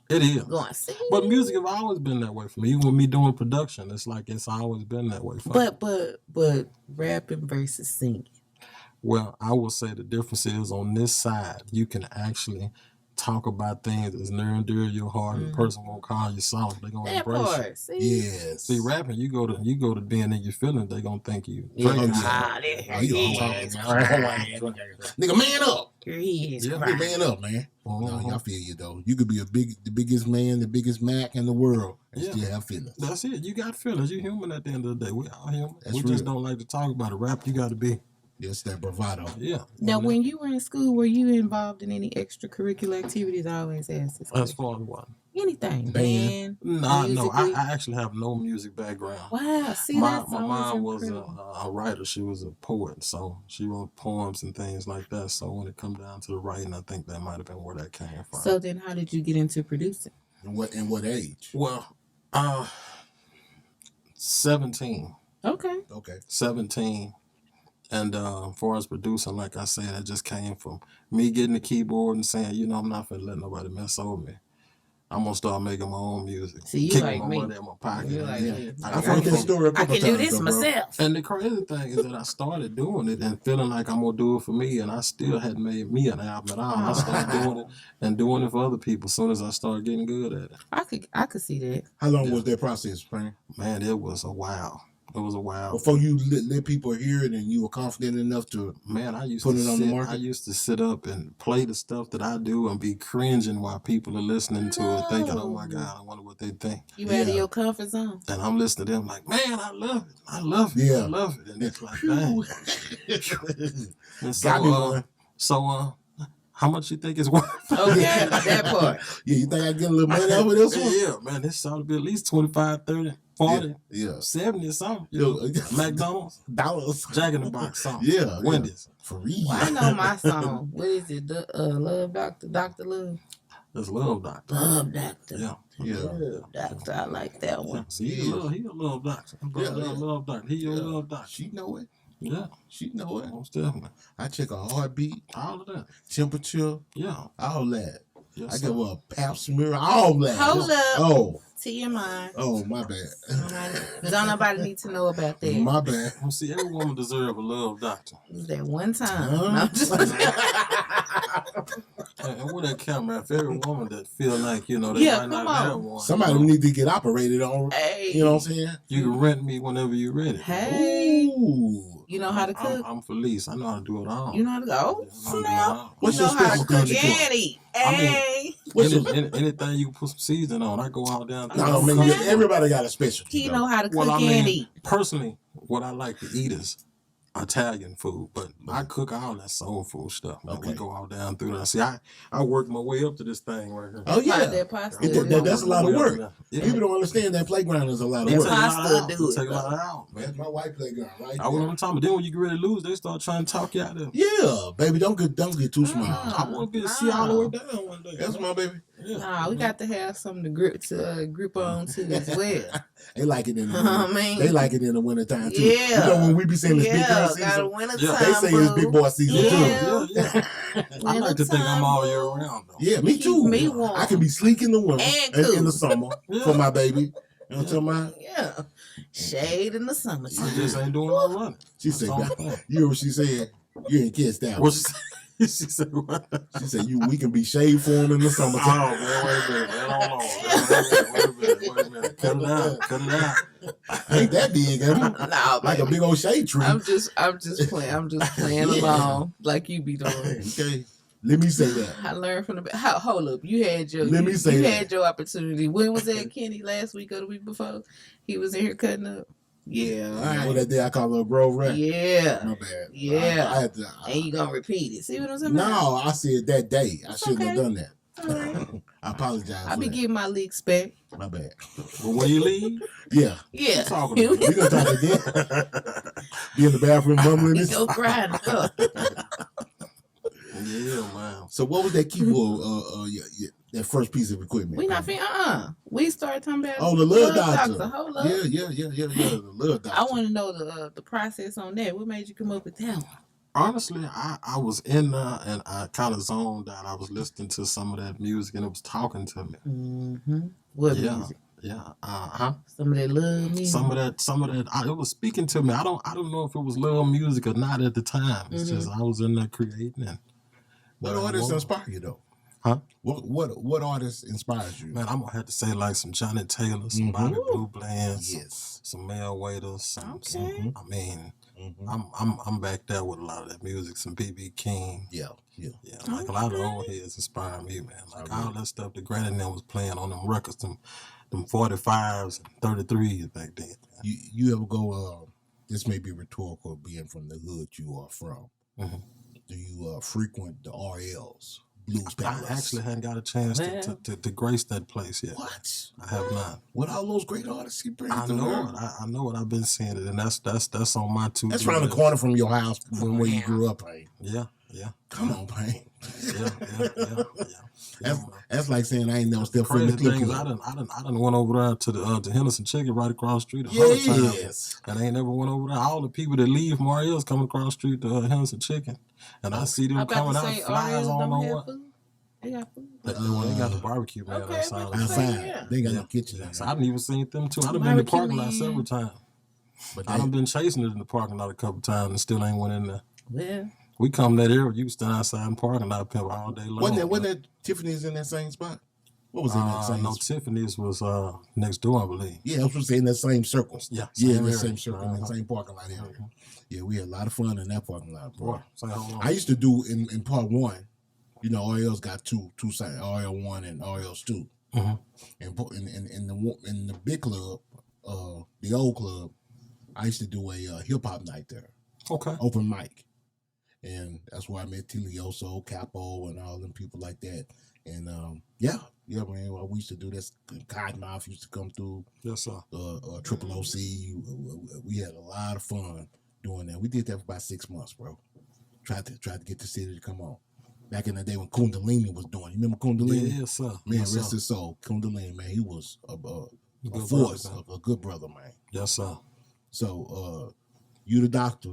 [SPEAKER 4] It is.
[SPEAKER 1] Going see.
[SPEAKER 4] But music have always been that way for me. Even with me doing production, it's like it's always been that way for me.
[SPEAKER 1] But rapping versus singing.
[SPEAKER 4] Well, I will say the difference is on this side, you can actually talk about things that's near and dear to your heart, and the person won't call you soft. They're gonna
[SPEAKER 1] That
[SPEAKER 4] embrace you.
[SPEAKER 1] part. See?
[SPEAKER 3] Yes.
[SPEAKER 4] See, rapping, you go to being in your feelings, they gonna think you
[SPEAKER 1] Yeah.
[SPEAKER 4] crazy.
[SPEAKER 3] Oh, you nigga, man up.
[SPEAKER 1] Here he is.
[SPEAKER 4] Yeah.
[SPEAKER 3] Hey, man up, man. No, I feel you though. You could be the biggest man, the biggest Mac in the world, and still have feelings.
[SPEAKER 4] That's it. You got feelings. You're human at the end of the day. We all human.
[SPEAKER 3] That's
[SPEAKER 4] we
[SPEAKER 3] real.
[SPEAKER 4] just don't like to talk about it. Rap, you got to be.
[SPEAKER 3] It's that bravado.
[SPEAKER 4] Yeah.
[SPEAKER 1] Now, when you were in school, were you involved in any extracurricular activities? I always ask this
[SPEAKER 4] As
[SPEAKER 1] question.
[SPEAKER 4] far as what?
[SPEAKER 1] Anything,
[SPEAKER 3] Band.
[SPEAKER 1] man.
[SPEAKER 4] No,
[SPEAKER 1] musically?
[SPEAKER 4] I actually have no music background.
[SPEAKER 1] Wow, see,
[SPEAKER 4] My
[SPEAKER 1] that's
[SPEAKER 4] mom was
[SPEAKER 1] incredible.
[SPEAKER 4] a writer. She was a poet, so she wrote poems and things like that. So when it come down to the writing, I think that might have been where that came from.
[SPEAKER 1] So then, how did you get into producing?
[SPEAKER 3] And what age?
[SPEAKER 4] Well, 17.
[SPEAKER 1] Okay.
[SPEAKER 3] Okay.
[SPEAKER 4] 17. And as far as producing, like I said, it just came from me getting the keyboard and saying, you know, I'm not going to let nobody mess over me. I'm going to start making my own music.
[SPEAKER 1] See, you
[SPEAKER 4] Keep
[SPEAKER 1] like
[SPEAKER 4] my
[SPEAKER 1] me.
[SPEAKER 4] money in my pocket.
[SPEAKER 1] You like me.
[SPEAKER 3] I've heard this story a
[SPEAKER 1] I
[SPEAKER 3] couple
[SPEAKER 1] can
[SPEAKER 3] times.
[SPEAKER 1] do this
[SPEAKER 3] though, bro.
[SPEAKER 1] myself.
[SPEAKER 4] And the crazy thing is that I started doing it and feeling like I'm going to do it for me, and I still hadn't made me an album at all. I started doing it and doing it for other people as soon as I started getting good at it.
[SPEAKER 1] I could see that.
[SPEAKER 3] How long was that process, Payn?
[SPEAKER 4] Man, it was a while. It was a while.
[SPEAKER 3] Before you let people hear it and you were confident enough to
[SPEAKER 4] Man, I used
[SPEAKER 3] put
[SPEAKER 4] to
[SPEAKER 3] it on the market?
[SPEAKER 4] I used to sit up and play the stuff that I do and be cringing while people are listening to it, thinking, "Oh my God, I wonder what they think."
[SPEAKER 1] You out of your comfort zone.
[SPEAKER 4] And I'm listening to them like, "Man, I love it. I love it.
[SPEAKER 3] Yeah.
[SPEAKER 4] I love it." And it's like, dang. And
[SPEAKER 3] Got me one.
[SPEAKER 4] so how much you think it's worth?
[SPEAKER 1] Okay, that part.
[SPEAKER 3] Yeah, you think I get a little money over this one?
[SPEAKER 4] Yeah, man, this ought to be at least 25, 30, 40,
[SPEAKER 3] Yeah.
[SPEAKER 4] 70 or something.
[SPEAKER 3] Yeah.
[SPEAKER 4] McDonald's,
[SPEAKER 3] Dollars.
[SPEAKER 4] Jack in the Box, something.
[SPEAKER 3] Yeah.
[SPEAKER 4] Wendy's.
[SPEAKER 3] For real.
[SPEAKER 1] Well, I know my song. What is it? The Love Doctor, Dr. Love.
[SPEAKER 4] That's Love Doctor.
[SPEAKER 1] Love Doctor.
[SPEAKER 4] Yeah.
[SPEAKER 3] Yeah.
[SPEAKER 1] Love Doctor. I like that one.
[SPEAKER 4] See, he a love doctor.
[SPEAKER 3] Yeah.
[SPEAKER 4] Love doctor. He your love doctor.
[SPEAKER 3] She know it.
[SPEAKER 4] Yeah,
[SPEAKER 3] She know it.
[SPEAKER 4] most definitely.
[SPEAKER 3] I check her heartbeat,
[SPEAKER 4] All of that.
[SPEAKER 3] temperature,
[SPEAKER 4] Yeah.
[SPEAKER 3] all that.
[SPEAKER 4] Yes,
[SPEAKER 3] I
[SPEAKER 4] sir.
[SPEAKER 3] give her a pap smear, all that.
[SPEAKER 1] Hold up.
[SPEAKER 3] Oh,
[SPEAKER 1] TMI.
[SPEAKER 3] oh, my bad.
[SPEAKER 1] Don't nobody need to know about that.
[SPEAKER 3] My bad.
[SPEAKER 4] Well, see, every woman deserves a love doctor.
[SPEAKER 1] It was that one time.
[SPEAKER 3] Huh?
[SPEAKER 1] No, I'm just
[SPEAKER 4] And with that camera, if every woman that feel like, they
[SPEAKER 1] Yeah,
[SPEAKER 4] might
[SPEAKER 1] come
[SPEAKER 4] not have
[SPEAKER 1] on.
[SPEAKER 4] one.
[SPEAKER 3] Somebody need to get operated on.
[SPEAKER 1] Hey.
[SPEAKER 3] You know what I'm saying?
[SPEAKER 4] You can rent me whenever you're ready.
[SPEAKER 1] Hey.
[SPEAKER 3] Ooh.
[SPEAKER 1] You know how to cook?
[SPEAKER 4] I'm for lease. I know how to do it all.
[SPEAKER 1] You know how to go?
[SPEAKER 3] Snap.
[SPEAKER 1] You know how to cook and eat. Hey.
[SPEAKER 4] Anything you can put some seasoning on, I go out there and
[SPEAKER 3] No, man, everybody got a specialty.
[SPEAKER 1] He know how to cook
[SPEAKER 4] Well, I
[SPEAKER 1] and
[SPEAKER 4] mean,
[SPEAKER 1] eat.
[SPEAKER 4] personally, what I like to eat is Italian food, but I cook all that soul food stuff. Man.
[SPEAKER 3] Okay.
[SPEAKER 4] We go all down through there. See, I work my way up to this thing right here.
[SPEAKER 3] Oh yeah,
[SPEAKER 1] That pasta.
[SPEAKER 3] that's a lot of work.
[SPEAKER 4] Yeah.
[SPEAKER 3] People don't understand that playground is a lot of
[SPEAKER 4] It
[SPEAKER 3] work.
[SPEAKER 4] take a lot
[SPEAKER 1] Pasta
[SPEAKER 4] out.
[SPEAKER 1] do
[SPEAKER 4] It
[SPEAKER 1] it,
[SPEAKER 4] take a lot out, man.
[SPEAKER 3] That's my white playground, right?
[SPEAKER 4] I was on time, but then when you get ready to lose, they start trying to talk you out there.
[SPEAKER 3] Yeah, baby, don't get too small.
[SPEAKER 4] I want to be see all the way down one day.
[SPEAKER 3] That's my baby.
[SPEAKER 4] Yeah.
[SPEAKER 1] Nah, we got to have something to grip on too as well.
[SPEAKER 3] They like it in the winter.
[SPEAKER 1] Man.
[SPEAKER 3] They like it in the wintertime too.
[SPEAKER 1] Yeah.
[SPEAKER 3] You know when we be saying it's big girl
[SPEAKER 1] got a
[SPEAKER 3] season,
[SPEAKER 1] winter
[SPEAKER 4] Yeah.
[SPEAKER 1] time,
[SPEAKER 3] they say it's big boy season too.
[SPEAKER 1] Yeah.
[SPEAKER 4] I like to think I'm all year round though.
[SPEAKER 3] Yeah, me too.
[SPEAKER 1] Me warm.
[SPEAKER 3] I can be sleek in the winter
[SPEAKER 1] And
[SPEAKER 3] and in
[SPEAKER 1] cool.
[SPEAKER 3] the summer
[SPEAKER 4] Yeah.
[SPEAKER 3] for my baby. You know what I'm talking about?
[SPEAKER 1] Yeah. Shade in the summer.
[SPEAKER 4] I just ain't doing no running.
[SPEAKER 3] She said,
[SPEAKER 4] That's all I'm saying.
[SPEAKER 3] you hear what she said? You ain't catch that.
[SPEAKER 4] What she said? She said what?
[SPEAKER 3] She said, we can be shade form in the
[SPEAKER 4] Oh
[SPEAKER 3] summertime.
[SPEAKER 4] man, wait a minute, man. Hold on. Wait a minute. Cut it out.
[SPEAKER 3] Ain't that big, huh?
[SPEAKER 1] Nah,
[SPEAKER 3] Like a
[SPEAKER 1] baby.
[SPEAKER 3] big old shade tree.
[SPEAKER 1] I'm just playing. I'm just playing
[SPEAKER 3] Yeah.
[SPEAKER 1] along like you be doing.
[SPEAKER 3] Okay. Let me say that.
[SPEAKER 1] I learned from the. Hold up, you had your.
[SPEAKER 3] Let me say
[SPEAKER 1] you
[SPEAKER 3] that.
[SPEAKER 1] had your opportunity. When was that, Kenny? Last week or the week before? He was in here cutting up. Yeah, all
[SPEAKER 3] What
[SPEAKER 1] right.
[SPEAKER 3] that day I call a Grove Rat?
[SPEAKER 1] Yeah,
[SPEAKER 3] My bad.
[SPEAKER 1] Yeah.
[SPEAKER 3] I had to.
[SPEAKER 1] and you gonna repeat it? See what I'm saying? about?
[SPEAKER 3] No, I said that day. I
[SPEAKER 1] It's
[SPEAKER 3] shouldn't have
[SPEAKER 1] okay.
[SPEAKER 3] done that.
[SPEAKER 1] All right.
[SPEAKER 3] I apologize.
[SPEAKER 1] I
[SPEAKER 3] for
[SPEAKER 1] be
[SPEAKER 3] that.
[SPEAKER 1] getting my leaks back.
[SPEAKER 3] My bad.
[SPEAKER 4] But when you leave,
[SPEAKER 3] Yeah.
[SPEAKER 1] Yeah,
[SPEAKER 4] talking about?
[SPEAKER 3] We gonna talk again. Be in the bathroom mumbling
[SPEAKER 1] he
[SPEAKER 3] this.
[SPEAKER 1] go crying up.
[SPEAKER 4] yeah, man.
[SPEAKER 3] So what was that keyboard? That first piece of equipment.
[SPEAKER 1] We not fin. We started talking about.
[SPEAKER 3] Oh, the love doctor.
[SPEAKER 1] Hold up.
[SPEAKER 3] Yeah. The love doctor.
[SPEAKER 1] I want to know the process on that. What made you come up with that one?
[SPEAKER 4] Honestly, I was in there and I kind of zoned out. I was listening to some of that music and it was talking to me.
[SPEAKER 1] Mm-hmm. What
[SPEAKER 4] Yeah,
[SPEAKER 1] music?
[SPEAKER 4] yeah.
[SPEAKER 1] Some of that love music.
[SPEAKER 4] Some of that. It was speaking to me. I don't know if it was love music or not at the time. It's just I was in there creating. And
[SPEAKER 3] What artists inspire you though?
[SPEAKER 4] Huh?
[SPEAKER 3] What artist inspires you?
[SPEAKER 4] Man, I'm gonna have to say like some Johnny Taylor, some Bobby Blue Blands,
[SPEAKER 3] Yes.
[SPEAKER 4] some Mel Waiters. Some,
[SPEAKER 1] Okay.
[SPEAKER 4] I mean,
[SPEAKER 3] Mhm.
[SPEAKER 4] I'm back there with a lot of that music. Some BB King.
[SPEAKER 3] Yeah.
[SPEAKER 4] Yeah, like a lot of the old heads inspire me, man. Like all that stuff that Granny and them was playing on them records, them 45s and 33s back then.
[SPEAKER 3] You ever go? This may be rhetorical, being from the hood you are from.
[SPEAKER 4] Mhm.
[SPEAKER 3] Do you frequent the RLs, Blues
[SPEAKER 4] I
[SPEAKER 3] Palace?
[SPEAKER 4] actually hadn't got a chance to grace that place yet.
[SPEAKER 3] What?
[SPEAKER 4] I have not.
[SPEAKER 3] What all those great artists he brings?
[SPEAKER 4] I
[SPEAKER 3] through
[SPEAKER 4] know
[SPEAKER 3] there?
[SPEAKER 4] it. I know it. I've been seeing it, and that's on my to-do
[SPEAKER 3] That's around the
[SPEAKER 4] list.
[SPEAKER 3] corner from your house, from where you grew up, Payn.
[SPEAKER 4] Yeah.
[SPEAKER 3] Come on, Payn.
[SPEAKER 4] Yeah.
[SPEAKER 3] That's like saying I ain't never stepped foot in
[SPEAKER 4] Crazy
[SPEAKER 3] the
[SPEAKER 4] thing
[SPEAKER 3] clip
[SPEAKER 4] is, I
[SPEAKER 3] club.
[SPEAKER 4] done went over there to the Henderson Chicken right across the street a hundred times,
[SPEAKER 3] Yes.
[SPEAKER 4] and I ain't never went over there. All the people that leave from RL's coming across the street to Henderson Chicken, and I see
[SPEAKER 1] I
[SPEAKER 4] them
[SPEAKER 1] about
[SPEAKER 4] coming
[SPEAKER 1] to
[SPEAKER 4] out
[SPEAKER 1] say
[SPEAKER 4] flies
[SPEAKER 1] RLs
[SPEAKER 4] on
[SPEAKER 1] don't have
[SPEAKER 4] what.
[SPEAKER 1] food. They got food.
[SPEAKER 4] They got the barbecue man
[SPEAKER 1] Okay,
[SPEAKER 4] outside.
[SPEAKER 1] what I'm saying,
[SPEAKER 3] Outside.
[SPEAKER 1] yeah.
[SPEAKER 3] They ain't got no kitchen.
[SPEAKER 4] Yeah,
[SPEAKER 3] in
[SPEAKER 4] so
[SPEAKER 3] there.
[SPEAKER 4] I didn't even seen them too. I've been in the
[SPEAKER 1] Barbecue
[SPEAKER 4] parking lot
[SPEAKER 1] man.
[SPEAKER 4] several times.
[SPEAKER 3] But
[SPEAKER 4] I done been chasing it in the parking lot a couple times and still ain't went in there.
[SPEAKER 1] Well,
[SPEAKER 4] We come that area, you can stand outside in the parking lot pimp all day long.
[SPEAKER 3] wasn't that Tiffany's in that same spot? What was in that same
[SPEAKER 4] No,
[SPEAKER 3] spot?
[SPEAKER 4] Tiffany's was next door, I believe.
[SPEAKER 3] Yeah, I was supposed to say in that same circle.
[SPEAKER 4] Yeah,
[SPEAKER 3] Yeah,
[SPEAKER 4] same
[SPEAKER 3] in that
[SPEAKER 4] area.
[SPEAKER 3] same circle, in that
[SPEAKER 4] Uh-huh.
[SPEAKER 3] same parking lot area. Yeah, we had a lot of fun in that parking lot, bro.
[SPEAKER 4] Boy, say hold on.
[SPEAKER 3] I used to do in part one, RL's got two sides, RL 1 and RL's 2.
[SPEAKER 4] Mhm.
[SPEAKER 3] And in the big club, the old club, I used to do a hip hop night there,
[SPEAKER 4] Okay.
[SPEAKER 3] open mic. And that's where I met Tilioso, Capo, and all them people like that. And man, we used to do this. Cottonmouth used to come through.
[SPEAKER 4] Yes, sir.
[SPEAKER 3] Triple OC. We had a lot of fun doing that. We did that for about 6 months, bro. Tried to get the city to come on. Back in the day when Kundalini was doing. You remember Kundalini?
[SPEAKER 4] Yes, sir.
[SPEAKER 3] Man,
[SPEAKER 4] Yes,
[SPEAKER 3] rest
[SPEAKER 4] sir.
[SPEAKER 3] his soul. Kundalini, man, he was a
[SPEAKER 4] Good
[SPEAKER 3] force,
[SPEAKER 4] brother, man.
[SPEAKER 3] a good brother, man.
[SPEAKER 4] Yes, sir.
[SPEAKER 3] So you the doctor,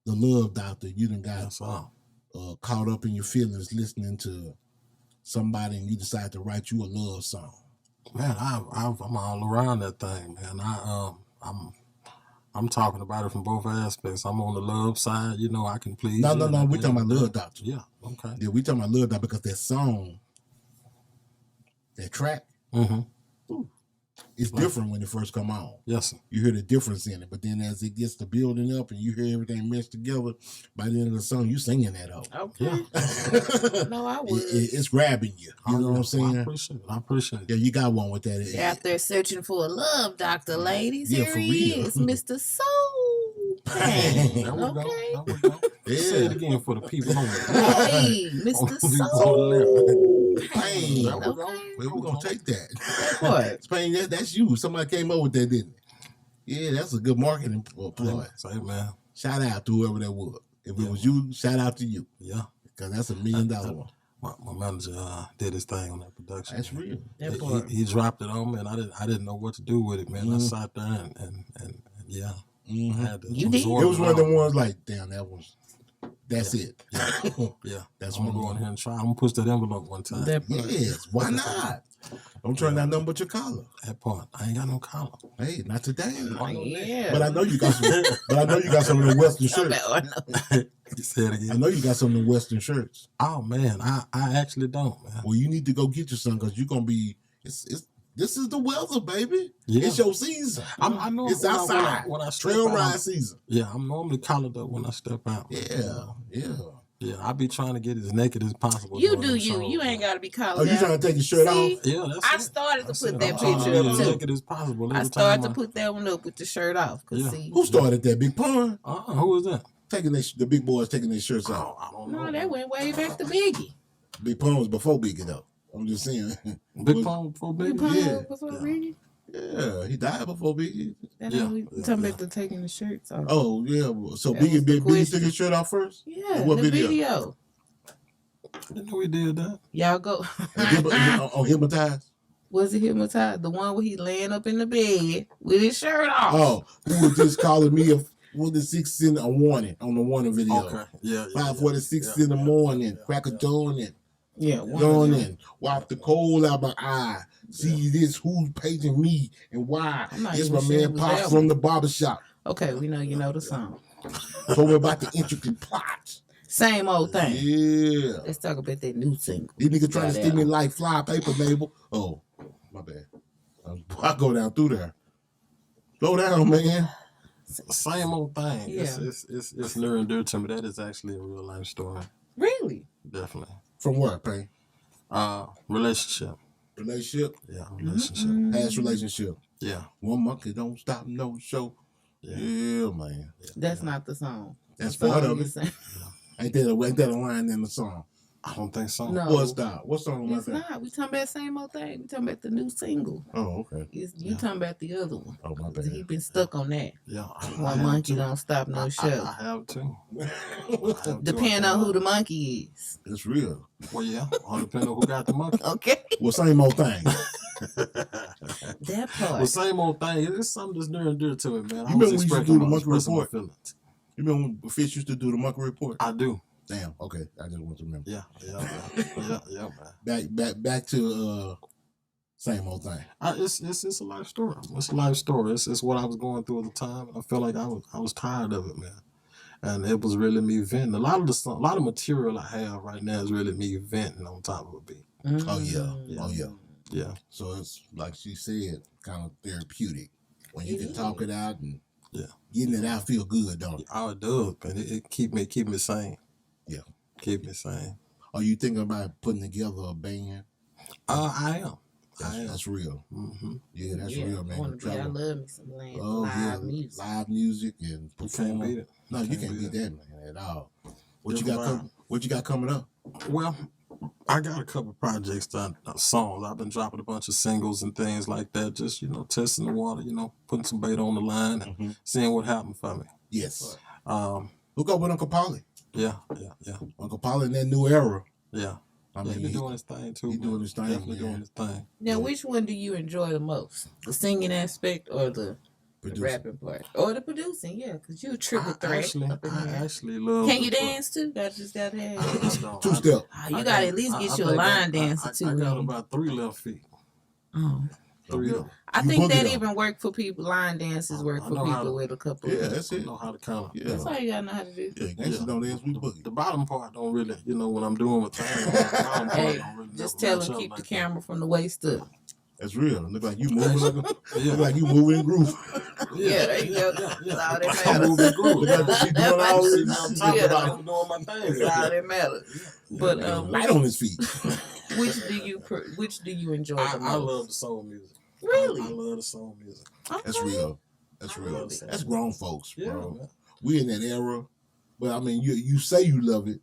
[SPEAKER 3] the love doctor, you done got
[SPEAKER 4] Yes, sir.
[SPEAKER 3] caught up in your feelings listening to somebody and you decide to write you a love song.
[SPEAKER 4] Man, I'm all around that thing, man. I'm talking about it from both aspects. I'm on the love side, you know, I can please
[SPEAKER 3] No,
[SPEAKER 4] you.
[SPEAKER 3] we talking about Love Doctor.
[SPEAKER 4] Yeah, okay.
[SPEAKER 3] Yeah, we talking about Love Doctor because that song, that track, it's different when it first come on.
[SPEAKER 4] Yes, sir.
[SPEAKER 3] You hear the difference in it, but then as it gets to building up and you hear everything meshed together, by the end of the song, you singing that hoe.
[SPEAKER 1] Okay.
[SPEAKER 4] Yeah.
[SPEAKER 1] No, I would.
[SPEAKER 3] It's grabbing you. You know what I'm saying?
[SPEAKER 4] I appreciate it.
[SPEAKER 3] Yeah, you got one with that.
[SPEAKER 1] Out there searching for a love doctor, ladies.
[SPEAKER 3] Yeah,
[SPEAKER 1] Here
[SPEAKER 3] for
[SPEAKER 1] he
[SPEAKER 3] real.
[SPEAKER 1] is, Mr. Soul Payn.
[SPEAKER 4] There we go.
[SPEAKER 1] Okay.
[SPEAKER 4] There we go.
[SPEAKER 3] Yeah.
[SPEAKER 4] Say it again for the people on the
[SPEAKER 1] Hey, Mr.
[SPEAKER 3] Soul
[SPEAKER 1] Soul
[SPEAKER 3] Payn.
[SPEAKER 1] Payn.
[SPEAKER 4] There we go.
[SPEAKER 1] Okay.
[SPEAKER 3] Well, we're gonna take that.
[SPEAKER 1] What?
[SPEAKER 3] Payn, that's you. Somebody came up with that, didn't it? Yeah, that's a good marketing ploy.
[SPEAKER 4] Say, man.
[SPEAKER 3] Shout out to whoever that was. If it was you, shout out to you.
[SPEAKER 4] Yeah.
[SPEAKER 3] Because that's $1 million one.
[SPEAKER 4] My manager did his thing on that production.
[SPEAKER 3] That's
[SPEAKER 4] man.
[SPEAKER 3] real.
[SPEAKER 1] That part.
[SPEAKER 4] He dropped it on me, and I didn't know what to do with it, man. I sat there and yeah, I had to
[SPEAKER 1] You did?
[SPEAKER 4] absorb
[SPEAKER 3] It was one of
[SPEAKER 4] all.
[SPEAKER 3] the ones like, damn, that's it.
[SPEAKER 4] Yeah,
[SPEAKER 3] That's
[SPEAKER 4] I'm
[SPEAKER 3] one
[SPEAKER 4] gonna
[SPEAKER 3] of
[SPEAKER 4] go in
[SPEAKER 3] them.
[SPEAKER 4] here and try. I'm gonna push that envelope one time.
[SPEAKER 1] That part.
[SPEAKER 3] Yes, why not? Don't turn down nothing but your collar.
[SPEAKER 4] That part, I ain't got no collar.
[SPEAKER 3] Hey, not today.
[SPEAKER 1] Yeah.
[SPEAKER 3] But I know you got some. But I know you got some of the Western shirts.
[SPEAKER 4] You say it
[SPEAKER 3] I
[SPEAKER 4] again.
[SPEAKER 3] know you got some of the Western shirts.
[SPEAKER 4] Oh man, I actually don't, man.
[SPEAKER 3] Well, you need to go get you some because you're gonna be. This is the weather, baby.
[SPEAKER 4] Yeah.
[SPEAKER 3] It's your season.
[SPEAKER 4] I know
[SPEAKER 3] It's
[SPEAKER 4] when
[SPEAKER 3] outside.
[SPEAKER 4] when I step
[SPEAKER 3] Trail
[SPEAKER 4] out,
[SPEAKER 3] ride season.
[SPEAKER 4] Yeah, I'm normally collared up when I step out.
[SPEAKER 3] Yeah.
[SPEAKER 4] I be trying to get as naked as possible.
[SPEAKER 1] You
[SPEAKER 4] during
[SPEAKER 1] do
[SPEAKER 4] them
[SPEAKER 1] you.
[SPEAKER 4] shows,
[SPEAKER 1] You
[SPEAKER 4] man.
[SPEAKER 1] ain't got to be
[SPEAKER 3] Oh,
[SPEAKER 1] collared
[SPEAKER 3] you
[SPEAKER 1] out.
[SPEAKER 3] trying to take your shirt
[SPEAKER 1] See?
[SPEAKER 3] off?
[SPEAKER 4] Yeah, that's
[SPEAKER 1] I
[SPEAKER 4] it.
[SPEAKER 1] started to
[SPEAKER 4] That's
[SPEAKER 1] put
[SPEAKER 4] it.
[SPEAKER 1] that
[SPEAKER 4] I'm trying to
[SPEAKER 1] picture
[SPEAKER 4] be
[SPEAKER 1] up
[SPEAKER 4] as
[SPEAKER 1] too.
[SPEAKER 4] naked as possible.
[SPEAKER 1] I
[SPEAKER 4] every
[SPEAKER 1] started
[SPEAKER 4] time
[SPEAKER 1] to put that one up with the shirt off. Cause
[SPEAKER 4] Yeah.
[SPEAKER 1] see,
[SPEAKER 3] Who started that? Big Pun?
[SPEAKER 4] Who was that?
[SPEAKER 3] Taking the big boys taking their shirts off.
[SPEAKER 4] I don't know.
[SPEAKER 1] no, that went way back to Biggie.
[SPEAKER 3] Big Pun was before Biggie though. I'm just saying.
[SPEAKER 4] Big Pun for
[SPEAKER 1] You
[SPEAKER 4] Big.
[SPEAKER 1] put
[SPEAKER 3] Yeah.
[SPEAKER 1] up before Biggie.
[SPEAKER 3] Yeah, he died before Biggie.
[SPEAKER 1] That
[SPEAKER 4] Yeah.
[SPEAKER 1] we talking about the taking the shirts off.
[SPEAKER 3] Oh yeah, so
[SPEAKER 1] That was the
[SPEAKER 3] Biggie
[SPEAKER 1] question.
[SPEAKER 3] took his shirt off first.
[SPEAKER 1] Yeah,
[SPEAKER 3] What
[SPEAKER 1] the video.
[SPEAKER 4] I didn't know he did that.
[SPEAKER 1] Y'all go.
[SPEAKER 3] On Hypnotized.
[SPEAKER 1] Was it hypnotized? The one where he laying up in the bed with his shirt off.
[SPEAKER 3] Oh, who was just calling me a 46 in a warning on the warning video?
[SPEAKER 4] Okay. Yeah.
[SPEAKER 3] 5:46 in the morning, crack a dawn and
[SPEAKER 1] Yeah,
[SPEAKER 3] dawn and wipe the coal out my eye. See this, who's paging me and why?
[SPEAKER 1] I'm not
[SPEAKER 3] It's
[SPEAKER 1] even
[SPEAKER 3] my
[SPEAKER 1] sure it
[SPEAKER 3] man
[SPEAKER 1] was
[SPEAKER 3] Pops
[SPEAKER 1] that
[SPEAKER 3] from
[SPEAKER 1] one.
[SPEAKER 3] the barbershop.
[SPEAKER 1] Okay, we know you know the song.
[SPEAKER 3] Told me about the intricate plots.
[SPEAKER 1] Same old thing.
[SPEAKER 3] Yeah.
[SPEAKER 1] Let's talk about that new single.
[SPEAKER 3] These niggas trying to
[SPEAKER 1] Got
[SPEAKER 3] steal me
[SPEAKER 1] out.
[SPEAKER 3] like fly paper, label. Oh, my bad. I go down through there. Slow down, man.
[SPEAKER 4] Same old thing.
[SPEAKER 1] Yeah.
[SPEAKER 4] It's near and dear to me. That is actually a real life story.
[SPEAKER 1] Really?
[SPEAKER 4] Definitely.
[SPEAKER 3] From where, Payn?
[SPEAKER 4] Relationship.
[SPEAKER 3] Relationship?
[SPEAKER 4] Yeah, relationship.
[SPEAKER 3] Past relationship.
[SPEAKER 4] Yeah.
[SPEAKER 3] One monkey don't stop no show.
[SPEAKER 4] Yeah.
[SPEAKER 3] Yeah, man.
[SPEAKER 1] That's not the song.
[SPEAKER 3] That's
[SPEAKER 1] The
[SPEAKER 3] part
[SPEAKER 1] song
[SPEAKER 3] of
[SPEAKER 1] you're
[SPEAKER 3] it.
[SPEAKER 1] saying.
[SPEAKER 3] Ain't that a line in the song?
[SPEAKER 4] I don't think so.
[SPEAKER 1] No.
[SPEAKER 3] What's that? What song was
[SPEAKER 1] It's
[SPEAKER 3] that?
[SPEAKER 1] not. We talking about same old thing. We talking about the new single.
[SPEAKER 3] Oh, okay.
[SPEAKER 1] You talking about the other one.
[SPEAKER 3] Oh, my
[SPEAKER 1] He
[SPEAKER 3] bad.
[SPEAKER 1] been stuck on that.
[SPEAKER 4] Yeah. I
[SPEAKER 1] One
[SPEAKER 4] have
[SPEAKER 1] monkey
[SPEAKER 4] to.
[SPEAKER 1] don't stop no show.
[SPEAKER 4] I have to.
[SPEAKER 1] Depending on who the monkey is.
[SPEAKER 3] It's real.
[SPEAKER 4] Well, yeah. All depending on who got the monkey.
[SPEAKER 1] Okay.
[SPEAKER 3] Well, same old thing.
[SPEAKER 1] That part.
[SPEAKER 4] Well, same old thing. It's something that's near and dear to me, man.
[SPEAKER 3] You remember when we used to do the monkey
[SPEAKER 4] expressing my
[SPEAKER 3] report?
[SPEAKER 4] feelings.
[SPEAKER 3] You remember when Fish used to do the monkey report?
[SPEAKER 4] I do.
[SPEAKER 3] Damn. Okay. I just want to remember.
[SPEAKER 4] Yeah, man.
[SPEAKER 3] Back to same old thing.
[SPEAKER 4] It's a life story. It's a life story. It's what I was going through at the time. I felt like I was tired of it, man. And it was really me venting. A lot of material I have right now is really me venting on top of a beat.
[SPEAKER 3] Oh yeah.
[SPEAKER 4] Yeah.
[SPEAKER 3] Oh yeah.
[SPEAKER 4] Yeah.
[SPEAKER 3] So it's like she said, kind of therapeutic when you can talk it out and
[SPEAKER 4] Yeah.
[SPEAKER 3] getting it out feel good, don't it?
[SPEAKER 4] Oh, it does, man. It keep me sane.
[SPEAKER 3] Yeah.
[SPEAKER 4] Keep me sane.
[SPEAKER 3] Are you thinking about putting together a band?
[SPEAKER 4] I am.
[SPEAKER 3] That's real.
[SPEAKER 4] Mm-hmm.
[SPEAKER 3] Yeah, that's
[SPEAKER 1] Yeah,
[SPEAKER 3] real, man.
[SPEAKER 1] I love me some live,
[SPEAKER 3] Oh yeah,
[SPEAKER 1] music.
[SPEAKER 3] live music and
[SPEAKER 4] You
[SPEAKER 3] perform.
[SPEAKER 4] can't beat it.
[SPEAKER 3] No, you can't beat that, man, at all. What you
[SPEAKER 4] Different
[SPEAKER 3] got? What you got coming up?
[SPEAKER 4] Well, I got a couple projects done, songs. I've been dropping a bunch of singles and things like that. Just testing the water. Putting some bait on the line and seeing what happened for me.
[SPEAKER 3] Yes.
[SPEAKER 4] Um,
[SPEAKER 3] Hook up with Uncle Polly.
[SPEAKER 4] yeah.
[SPEAKER 3] Uncle Polly in that new era.
[SPEAKER 4] Yeah.
[SPEAKER 3] I
[SPEAKER 4] Yeah,
[SPEAKER 3] mean,
[SPEAKER 4] he's doing his thing too.
[SPEAKER 3] he
[SPEAKER 4] man.
[SPEAKER 3] doing his thing,
[SPEAKER 4] Definitely
[SPEAKER 3] man.
[SPEAKER 4] doing his thing.
[SPEAKER 1] Now, which one do you enjoy the most? The singing aspect or the rapping part? Or the producing, yeah, because you a triple threat.
[SPEAKER 4] I actually love.
[SPEAKER 1] Can you dance too? I just got to have.
[SPEAKER 3] Two step.
[SPEAKER 1] You got to at least get you a line dancer too.
[SPEAKER 4] I got
[SPEAKER 1] man.
[SPEAKER 4] about 3 left feet.
[SPEAKER 1] Oh.
[SPEAKER 4] 3 of them.
[SPEAKER 1] I
[SPEAKER 3] You
[SPEAKER 1] think
[SPEAKER 3] boogie
[SPEAKER 1] that
[SPEAKER 3] them.
[SPEAKER 1] even work for people. Line dances work
[SPEAKER 4] I
[SPEAKER 1] for
[SPEAKER 4] know how
[SPEAKER 1] people
[SPEAKER 4] to-
[SPEAKER 1] with a couple.
[SPEAKER 3] Yeah,
[SPEAKER 1] of
[SPEAKER 3] that's
[SPEAKER 4] I
[SPEAKER 3] it.
[SPEAKER 4] know how to kind of.
[SPEAKER 3] Yeah.
[SPEAKER 1] That's all you gotta know how to do.
[SPEAKER 3] Yeah, gangsters don't dance, we boogie.
[SPEAKER 4] The bottom part don't really, when I'm doing my thing, the bottom part
[SPEAKER 1] Hey,
[SPEAKER 4] don't really
[SPEAKER 1] just
[SPEAKER 4] never
[SPEAKER 1] tell
[SPEAKER 4] match
[SPEAKER 1] them
[SPEAKER 4] up
[SPEAKER 1] keep the
[SPEAKER 4] like
[SPEAKER 1] camera from the waist up.
[SPEAKER 3] That's real. Look like you moving
[SPEAKER 4] Yeah.
[SPEAKER 3] look like you moving in groove.
[SPEAKER 4] that.
[SPEAKER 1] Yeah, there you go. That's all that
[SPEAKER 4] I'm
[SPEAKER 1] matters.
[SPEAKER 4] moving good.
[SPEAKER 3] Look like you doing all
[SPEAKER 4] See
[SPEAKER 3] this.
[SPEAKER 4] me on
[SPEAKER 3] shit.
[SPEAKER 4] top
[SPEAKER 1] Yeah.
[SPEAKER 4] of it, I'm doing my thing.
[SPEAKER 1] That's all that matters. But
[SPEAKER 3] Light on his feet.
[SPEAKER 1] which do you enjoy the most?
[SPEAKER 4] I love the soul music.
[SPEAKER 1] Really?
[SPEAKER 4] I love the soul music.
[SPEAKER 3] That's
[SPEAKER 1] Okay.
[SPEAKER 3] real. That's
[SPEAKER 1] I
[SPEAKER 3] real.
[SPEAKER 1] love it.
[SPEAKER 3] That's grown folks,
[SPEAKER 4] Yeah,
[SPEAKER 3] bro.
[SPEAKER 4] man.
[SPEAKER 3] We in that era. But I mean, you say you love it,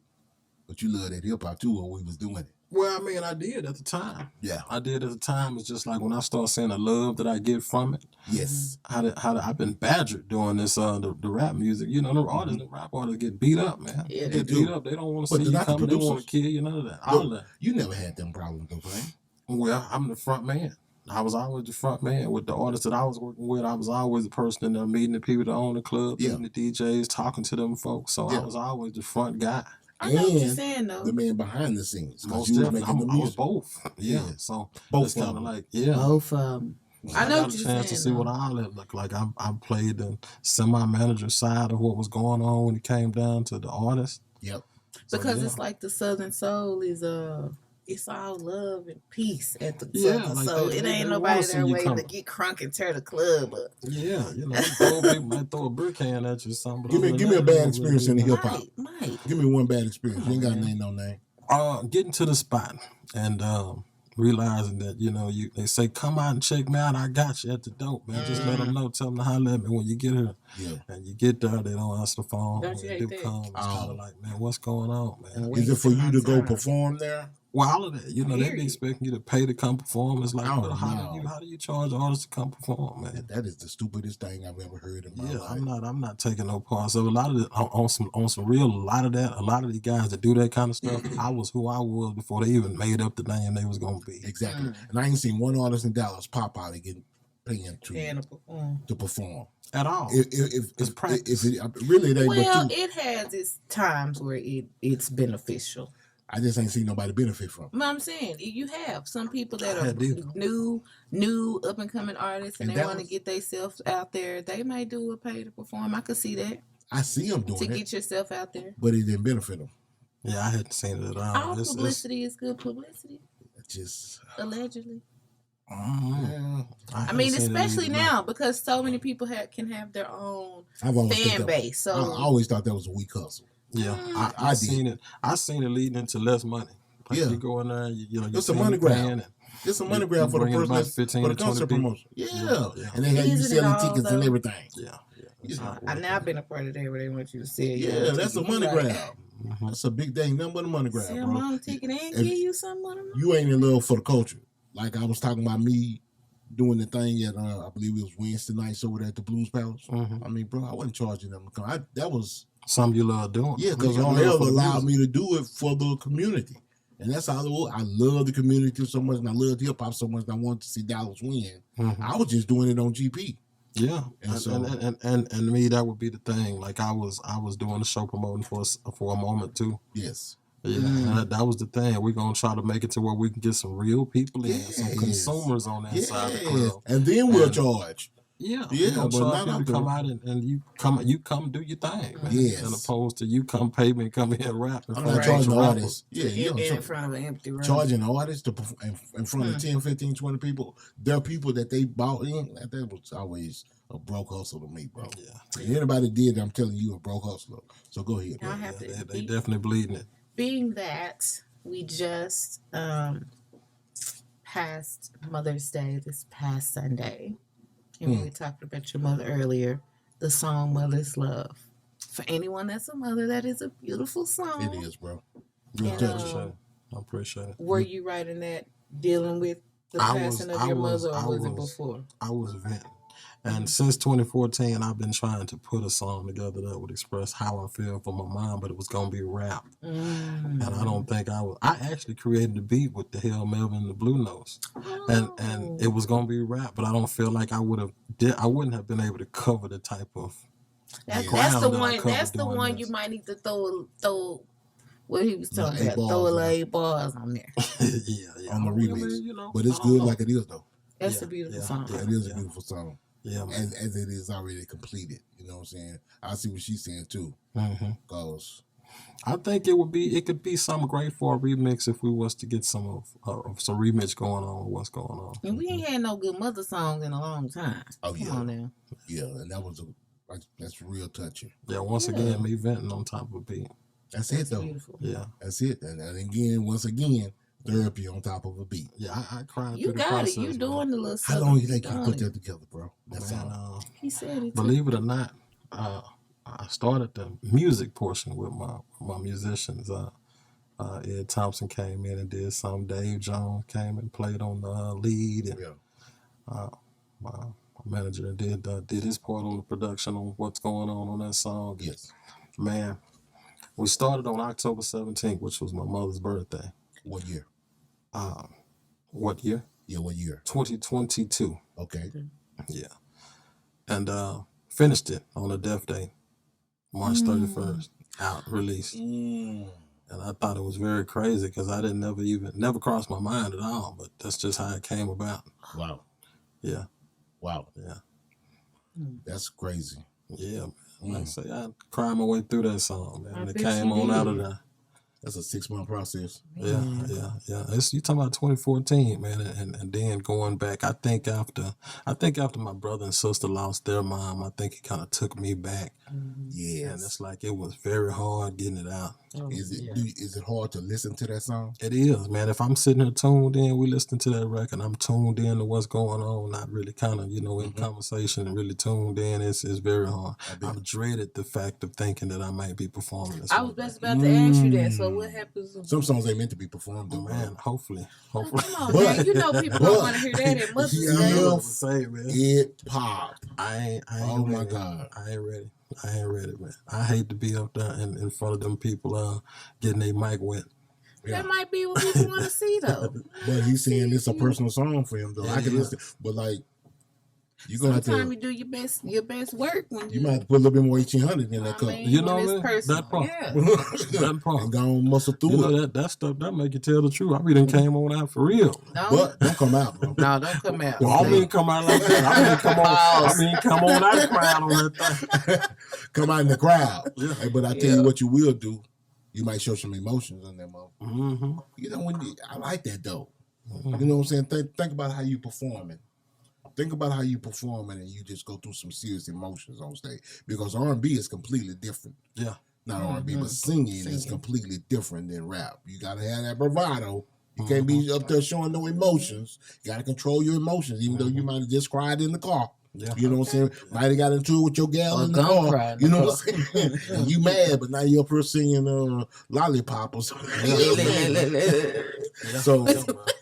[SPEAKER 3] but you love that hip hop too when we was doing it.
[SPEAKER 4] Well, I mean, I did at the time.
[SPEAKER 3] Yeah.
[SPEAKER 4] I did at the time. It's just like when I start seeing the love that I get from it.
[SPEAKER 3] Yes.
[SPEAKER 4] I've been badgered doing this the rap music. The artists, the rap artists get beat up, man.
[SPEAKER 1] Yeah,
[SPEAKER 4] They
[SPEAKER 1] they
[SPEAKER 4] get
[SPEAKER 3] do.
[SPEAKER 4] beat up. They don't want to
[SPEAKER 3] But
[SPEAKER 4] see
[SPEAKER 3] they're
[SPEAKER 4] you
[SPEAKER 3] not the
[SPEAKER 4] coming. They want
[SPEAKER 3] producers.
[SPEAKER 4] to kill you. None of that. All
[SPEAKER 3] Look,
[SPEAKER 4] that.
[SPEAKER 3] you never had them problems, though, Payn.
[SPEAKER 4] Well, I'm the front man. I was always the front man with the artists that I was working with. I was always the person in there meeting the people that own the club,
[SPEAKER 3] Yeah.
[SPEAKER 4] meeting the DJs, talking to them folks. So
[SPEAKER 3] Yeah.
[SPEAKER 4] I was always the front guy.
[SPEAKER 1] I know what you're
[SPEAKER 3] And
[SPEAKER 1] saying though.
[SPEAKER 3] The man behind the scenes. 'Cause
[SPEAKER 4] Most
[SPEAKER 3] you was
[SPEAKER 4] definitely.
[SPEAKER 3] making the
[SPEAKER 4] I was
[SPEAKER 3] music.
[SPEAKER 4] both. Yeah.
[SPEAKER 3] Yeah.
[SPEAKER 4] So
[SPEAKER 3] Both
[SPEAKER 4] it's kind
[SPEAKER 3] of
[SPEAKER 4] of
[SPEAKER 3] them.
[SPEAKER 4] like, yeah.
[SPEAKER 1] Both of them. I know
[SPEAKER 4] got
[SPEAKER 1] what
[SPEAKER 4] a
[SPEAKER 1] you're
[SPEAKER 4] chance to
[SPEAKER 1] saying,
[SPEAKER 4] see what
[SPEAKER 1] though.
[SPEAKER 4] all that looked like. I played the semi-manager side of what was going on when it came down to the artist.
[SPEAKER 3] Yep.
[SPEAKER 1] Because
[SPEAKER 4] yeah.
[SPEAKER 1] it's like the Southern Soul is it's all love and peace at the
[SPEAKER 4] Yeah,
[SPEAKER 1] Southern
[SPEAKER 4] like
[SPEAKER 1] Soul.
[SPEAKER 4] they
[SPEAKER 1] It ain't
[SPEAKER 4] wanna
[SPEAKER 1] nobody
[SPEAKER 4] see
[SPEAKER 1] there
[SPEAKER 4] you
[SPEAKER 1] waiting to
[SPEAKER 4] come.
[SPEAKER 1] get crunk and tear the club up.
[SPEAKER 4] Yeah, people might throw a brick can at you or something. But
[SPEAKER 3] Give me
[SPEAKER 4] other
[SPEAKER 3] a
[SPEAKER 4] than that,
[SPEAKER 3] bad
[SPEAKER 4] they don't
[SPEAKER 3] experience
[SPEAKER 4] really
[SPEAKER 3] in the
[SPEAKER 4] do
[SPEAKER 3] hip hop.
[SPEAKER 1] Might.
[SPEAKER 3] Give me one bad experience. You ain't got to
[SPEAKER 4] man.
[SPEAKER 3] name no name.
[SPEAKER 4] nothing. Getting to the spot and realizing that they say come out and check me out. I got you at the door, man. Just let them know. Tell them to holler at me when you get here.
[SPEAKER 3] Yeah.
[SPEAKER 4] And you get there, they don't answer the phone.
[SPEAKER 1] Don't you
[SPEAKER 4] When
[SPEAKER 1] hate
[SPEAKER 4] they
[SPEAKER 1] that?
[SPEAKER 4] come, it's kind
[SPEAKER 3] Oh.
[SPEAKER 4] of like, man, what's going on, man?
[SPEAKER 3] Is it for you to go
[SPEAKER 1] Time.
[SPEAKER 3] perform there?
[SPEAKER 4] Well, all of that, they be
[SPEAKER 1] Period.
[SPEAKER 4] expecting you to pay to come perform. It's like,
[SPEAKER 3] Oh,
[SPEAKER 4] well, how
[SPEAKER 3] no.
[SPEAKER 4] do you charge artists to come perform, man?
[SPEAKER 3] That is the stupidest thing I've ever heard in my
[SPEAKER 4] Yeah,
[SPEAKER 3] life.
[SPEAKER 4] I'm not taking no part. So a lot of on some real, a lot of the guys that do that kind of stuff, I was who I was before they even made up the name they was gonna be.
[SPEAKER 3] Exactly. And I ain't seen one artist in Dallas pop out and get paying
[SPEAKER 1] And
[SPEAKER 3] to perform.
[SPEAKER 4] At all.
[SPEAKER 3] If
[SPEAKER 4] practice.
[SPEAKER 3] it really it ain't
[SPEAKER 1] well,
[SPEAKER 3] but two.
[SPEAKER 1] it has its times where it's beneficial.
[SPEAKER 3] I just ain't seen nobody benefit from it.
[SPEAKER 1] But I'm saying you have some people that
[SPEAKER 4] I
[SPEAKER 1] are
[SPEAKER 4] do.
[SPEAKER 1] new up and coming artists and
[SPEAKER 3] And
[SPEAKER 1] they
[SPEAKER 3] that
[SPEAKER 1] want to
[SPEAKER 3] was-
[SPEAKER 1] get themselves out there. They may do a pay to perform. I could see that
[SPEAKER 3] I see them
[SPEAKER 1] to
[SPEAKER 3] doing it,
[SPEAKER 1] get yourself out there.
[SPEAKER 3] but it didn't benefit them.
[SPEAKER 4] Yeah, I hadn't seen it at all.
[SPEAKER 1] All publicity is good publicity,
[SPEAKER 3] It's just,
[SPEAKER 1] allegedly.
[SPEAKER 3] yeah.
[SPEAKER 1] I mean, especially now because so many people can have their own
[SPEAKER 3] I've always
[SPEAKER 1] fan
[SPEAKER 3] think that-
[SPEAKER 1] base. So
[SPEAKER 3] I always thought that was a weak hustle.
[SPEAKER 4] Yeah,
[SPEAKER 3] I
[SPEAKER 4] I
[SPEAKER 3] did.
[SPEAKER 4] seen it. I seen it leading into less money. Like
[SPEAKER 3] Yeah.
[SPEAKER 4] you go in there, you
[SPEAKER 3] It's a
[SPEAKER 4] pay
[SPEAKER 3] money
[SPEAKER 4] your
[SPEAKER 3] grab.
[SPEAKER 4] plan and
[SPEAKER 3] It's a money
[SPEAKER 4] You
[SPEAKER 3] grab for the
[SPEAKER 4] bring in
[SPEAKER 3] person
[SPEAKER 4] about
[SPEAKER 3] that's
[SPEAKER 4] 15
[SPEAKER 3] for the
[SPEAKER 4] to 20
[SPEAKER 3] concert
[SPEAKER 4] people.
[SPEAKER 3] promotion. Yeah.
[SPEAKER 4] Yeah.
[SPEAKER 3] And they have you
[SPEAKER 1] Isn't it
[SPEAKER 3] selling
[SPEAKER 1] all,
[SPEAKER 3] tickets and
[SPEAKER 1] though?
[SPEAKER 3] everything.
[SPEAKER 4] yeah.
[SPEAKER 3] Yeah.
[SPEAKER 4] not
[SPEAKER 1] I
[SPEAKER 4] worth
[SPEAKER 1] now
[SPEAKER 4] it.
[SPEAKER 1] been a part of that where they want you to sell.
[SPEAKER 3] Yeah, that's a money grab.
[SPEAKER 4] Mhm.
[SPEAKER 3] That's a big thing. Nothing but a money grab,
[SPEAKER 1] Sell
[SPEAKER 3] bro.
[SPEAKER 1] my own ticket and
[SPEAKER 3] If-
[SPEAKER 1] give you some money.
[SPEAKER 3] You ain't in love for the culture. Like I was talking about me doing the thing at I believe it was Wednesday nights over there at the Blues Palace.
[SPEAKER 4] Mhm.
[SPEAKER 3] I mean, bro, I wasn't charging them to come. That was
[SPEAKER 4] Something you love doing.
[SPEAKER 3] because
[SPEAKER 4] You
[SPEAKER 3] all
[SPEAKER 4] love
[SPEAKER 3] they
[SPEAKER 4] for the
[SPEAKER 3] allowed
[SPEAKER 4] music.
[SPEAKER 3] me to do it for the community. And that's how I love the community so much, and I love hip hop so much, and I wanted to see Dallas win.
[SPEAKER 4] Mhm.
[SPEAKER 3] I was just doing it on GP.
[SPEAKER 4] Yeah,
[SPEAKER 3] And
[SPEAKER 4] and,
[SPEAKER 3] so-
[SPEAKER 4] and to me that would be the thing. Like I was doing the show promoting for a moment too.
[SPEAKER 3] Yes.
[SPEAKER 4] Yeah, that was the thing. We're gonna try to make it to where we can get some real people in, some
[SPEAKER 3] Yes.
[SPEAKER 4] consumers on that side of the
[SPEAKER 3] Yes.
[SPEAKER 4] club.
[SPEAKER 3] And then we'll
[SPEAKER 4] And-
[SPEAKER 3] charge.
[SPEAKER 4] Yeah,
[SPEAKER 3] Yeah,
[SPEAKER 4] we're gonna
[SPEAKER 3] but
[SPEAKER 4] charge
[SPEAKER 3] not
[SPEAKER 4] you
[SPEAKER 3] out
[SPEAKER 4] to come
[SPEAKER 3] there.
[SPEAKER 4] out and you come do your thing, man.
[SPEAKER 3] Yes.
[SPEAKER 4] As opposed to you come pay me and come here and rap.
[SPEAKER 3] I'm
[SPEAKER 4] in
[SPEAKER 3] not
[SPEAKER 4] front of
[SPEAKER 3] charging
[SPEAKER 4] a
[SPEAKER 3] the
[SPEAKER 4] rapper.
[SPEAKER 3] artists. Yeah, you
[SPEAKER 1] in
[SPEAKER 3] know,
[SPEAKER 1] front of an empty room.
[SPEAKER 3] charging the artists to perform in front of 10, 15, 20 people. They're people that they bought in. That was always a broke hustle to me, bro.
[SPEAKER 4] Yeah,
[SPEAKER 3] And anybody did, I'm telling you, a broke hustler. So go ahead.
[SPEAKER 1] I
[SPEAKER 3] Bro.
[SPEAKER 1] have
[SPEAKER 4] yeah,
[SPEAKER 1] to
[SPEAKER 4] they definitely bleeding it.
[SPEAKER 1] being that we just passed Mother's Day this past Sunday, and we talked about your mother earlier, the song "Mother's Love." For anyone that's a mother, that is a beautiful song.
[SPEAKER 3] It is, bro.
[SPEAKER 4] Yeah,
[SPEAKER 3] Real
[SPEAKER 1] And,
[SPEAKER 3] touch.
[SPEAKER 4] I appreciate it.
[SPEAKER 1] Were you writing that dealing with the
[SPEAKER 4] I
[SPEAKER 1] passing
[SPEAKER 4] was-
[SPEAKER 1] of
[SPEAKER 4] I
[SPEAKER 1] your
[SPEAKER 4] was-
[SPEAKER 1] mother, or
[SPEAKER 4] I
[SPEAKER 1] was it
[SPEAKER 4] was-
[SPEAKER 1] before?
[SPEAKER 4] I was venting. And since 2014, I've been trying to put a song together that would express how I feel for my mom, but it was going to be rap. And I don't think I actually created the beat with the Hell Melvin and the Blue Notes. And it was going to be rap, but I don't feel like I wouldn't have been able to cover the type of
[SPEAKER 1] That's
[SPEAKER 4] ground
[SPEAKER 1] the
[SPEAKER 4] that I
[SPEAKER 1] one.
[SPEAKER 4] covered
[SPEAKER 1] That's the
[SPEAKER 4] doing
[SPEAKER 1] one
[SPEAKER 4] this.
[SPEAKER 1] you might need to throw. What he was talking
[SPEAKER 3] Like
[SPEAKER 1] about,
[SPEAKER 3] 8
[SPEAKER 1] throw
[SPEAKER 3] bars
[SPEAKER 1] a
[SPEAKER 3] on.
[SPEAKER 1] 8 bars on there.
[SPEAKER 4] yeah.
[SPEAKER 3] On the
[SPEAKER 4] I mean,
[SPEAKER 3] remix.
[SPEAKER 4] you know,
[SPEAKER 3] But it's
[SPEAKER 4] I don't
[SPEAKER 3] good
[SPEAKER 4] know.
[SPEAKER 3] like it is, though.
[SPEAKER 1] That's a beautiful song.
[SPEAKER 3] It is a beautiful song.
[SPEAKER 4] Yeah, man.
[SPEAKER 3] As it is already completed. You know what I'm saying? I see what she's saying too. Cause
[SPEAKER 4] I think it could be something great for a remix if we was to get some remix going on. What's going on?
[SPEAKER 1] And we ain't had no good mother songs in a long time.
[SPEAKER 3] oh yeah,
[SPEAKER 1] Come on now.
[SPEAKER 3] yeah, and that was that's real touching.
[SPEAKER 4] Yeah, once again, me venting on top of a beat.
[SPEAKER 3] That's it though.
[SPEAKER 1] Beautiful.
[SPEAKER 4] Yeah,
[SPEAKER 3] That's it. And again, once again, therapy on top of a beat.
[SPEAKER 4] yeah. I cried
[SPEAKER 1] You
[SPEAKER 4] through the
[SPEAKER 1] got
[SPEAKER 4] process.
[SPEAKER 1] it. You doing the little stuff.
[SPEAKER 3] How long you think you put that together, bro? That's
[SPEAKER 4] Man,
[SPEAKER 3] all.
[SPEAKER 1] He said it.
[SPEAKER 4] believe it or not, I started the music portion with my musicians. Ed Thompson came in and did some. Dave Jones came and played on the lead, and
[SPEAKER 3] Yeah.
[SPEAKER 4] my manager did his part on the production on what's going on that song.
[SPEAKER 3] Yes.
[SPEAKER 4] Man, we started on October 17th, which was my mother's birthday.
[SPEAKER 3] What year?
[SPEAKER 4] What year?
[SPEAKER 3] Yeah, what year?
[SPEAKER 4] 2022.
[SPEAKER 3] Okay.
[SPEAKER 4] Yeah. And finished it on a death day, March 31st, out released. And I thought it was very crazy because I didn't never crossed my mind at all, but that's just how it came about.
[SPEAKER 3] Wow.
[SPEAKER 4] Yeah.
[SPEAKER 3] Wow.
[SPEAKER 4] Yeah.
[SPEAKER 3] That's crazy.
[SPEAKER 4] Yeah, man. Like I say, I cried my way through that song, man. And it
[SPEAKER 1] bet
[SPEAKER 4] came
[SPEAKER 1] you
[SPEAKER 4] on
[SPEAKER 1] did.
[SPEAKER 4] out of there.
[SPEAKER 3] That's a 6-month process.
[SPEAKER 4] Yeah. You talking about 2014, man, and then going back. I think after my brother and sister lost their mom, I think it kind of took me back.
[SPEAKER 3] Yes.
[SPEAKER 4] And it's like it was very hard getting it out.
[SPEAKER 3] Is it hard to listen to that song?
[SPEAKER 4] It is, man. If I'm sitting here tuned in, we listening to that record, I'm tuned in to what's going on, not really kind of, in conversation and really tuned in. It's very hard. I've dreaded the fact of thinking that I might be performing this.
[SPEAKER 1] I was just about to ask you that. So what happens?
[SPEAKER 3] Some songs ain't meant to be performed, though.
[SPEAKER 4] Man, hopefully.
[SPEAKER 1] Come on, man. You know people don't want to hear that. It must be
[SPEAKER 4] Say, man.
[SPEAKER 3] It pop.
[SPEAKER 4] I ain't
[SPEAKER 3] Oh my
[SPEAKER 4] ready.
[SPEAKER 3] God.
[SPEAKER 4] I ain't ready, man. I hate to be up there in front of them people getting their mic wet.
[SPEAKER 1] That might be what people want to see, though.
[SPEAKER 3] But he's saying it's a personal song for him, though. I can listen, but like you're gonna have
[SPEAKER 1] Sometimes
[SPEAKER 3] to.
[SPEAKER 1] you do your best work when
[SPEAKER 3] You might have to put a little bit more 1800 in that cup.
[SPEAKER 4] You know
[SPEAKER 1] when
[SPEAKER 4] what?
[SPEAKER 1] it's
[SPEAKER 4] That part.
[SPEAKER 1] Yeah.
[SPEAKER 4] That part.
[SPEAKER 3] And go on muscle through
[SPEAKER 4] You
[SPEAKER 3] it.
[SPEAKER 4] know that stuff that make you tell the truth. I really done came on out for real.
[SPEAKER 3] But don't come out, bro.
[SPEAKER 1] No, don't come out.
[SPEAKER 4] Well, I mean come out like that. I mean come on out the crowd on that thing.
[SPEAKER 3] Come out in the crowd.
[SPEAKER 4] Yeah.
[SPEAKER 3] Hey, but I tell you what you will do. You might show some emotions in that mother.
[SPEAKER 4] Mm-hmm.
[SPEAKER 3] You know, I like that though. You know what I'm saying? Think about how you performing. Think about how you performing and you just go through some serious emotions on stage. Because R&B is completely different.
[SPEAKER 4] Yeah.
[SPEAKER 3] Not R&B, but singing is completely different than rap. You got to have that bravado. You can't be up there showing no emotions. You got to control your emotions, even though you might have just cried in the car.
[SPEAKER 4] Yeah.
[SPEAKER 3] You know what I'm saying? Might have got into it with your gal
[SPEAKER 1] Or
[SPEAKER 3] in the
[SPEAKER 1] gonna
[SPEAKER 3] car.
[SPEAKER 1] cry in
[SPEAKER 3] You
[SPEAKER 1] the
[SPEAKER 3] know what I'm saying? And you mad, but now you're up here singing Lollipop or something.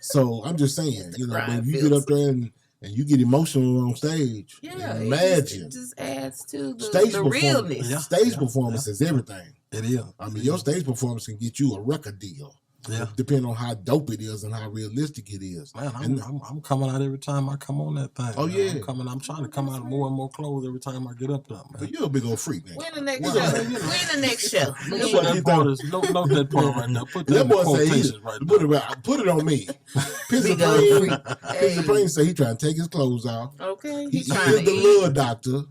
[SPEAKER 3] So I'm just saying, but if you get up there and you get emotional on stage, imagine.
[SPEAKER 1] It just adds to the
[SPEAKER 3] Stage
[SPEAKER 1] realness.
[SPEAKER 3] Yeah. Stage performance is everything.
[SPEAKER 4] It is.
[SPEAKER 3] I mean, your stage performance can get you a record deal.
[SPEAKER 4] Yeah.
[SPEAKER 3] Depending on how dope it is and how realistic it is.
[SPEAKER 4] Man, I'm coming out every time I come on that thing.
[SPEAKER 3] Oh,
[SPEAKER 4] man.
[SPEAKER 3] yeah.
[SPEAKER 4] I'm trying to come out more and more clothes every time I get up there, man.
[SPEAKER 3] You're a big old freak, man.
[SPEAKER 1] When the next show? When the next show?
[SPEAKER 3] That's what he thought.
[SPEAKER 4] Note that part right now. Put that
[SPEAKER 3] That
[SPEAKER 4] in
[SPEAKER 3] boy say
[SPEAKER 4] quotations right now.
[SPEAKER 3] put it on me.
[SPEAKER 1] Big old freak.
[SPEAKER 3] Pizza Brain say he trying to take his clothes off.
[SPEAKER 1] Okay.
[SPEAKER 3] He's
[SPEAKER 1] trying to
[SPEAKER 3] the
[SPEAKER 1] eat.
[SPEAKER 3] little doctor.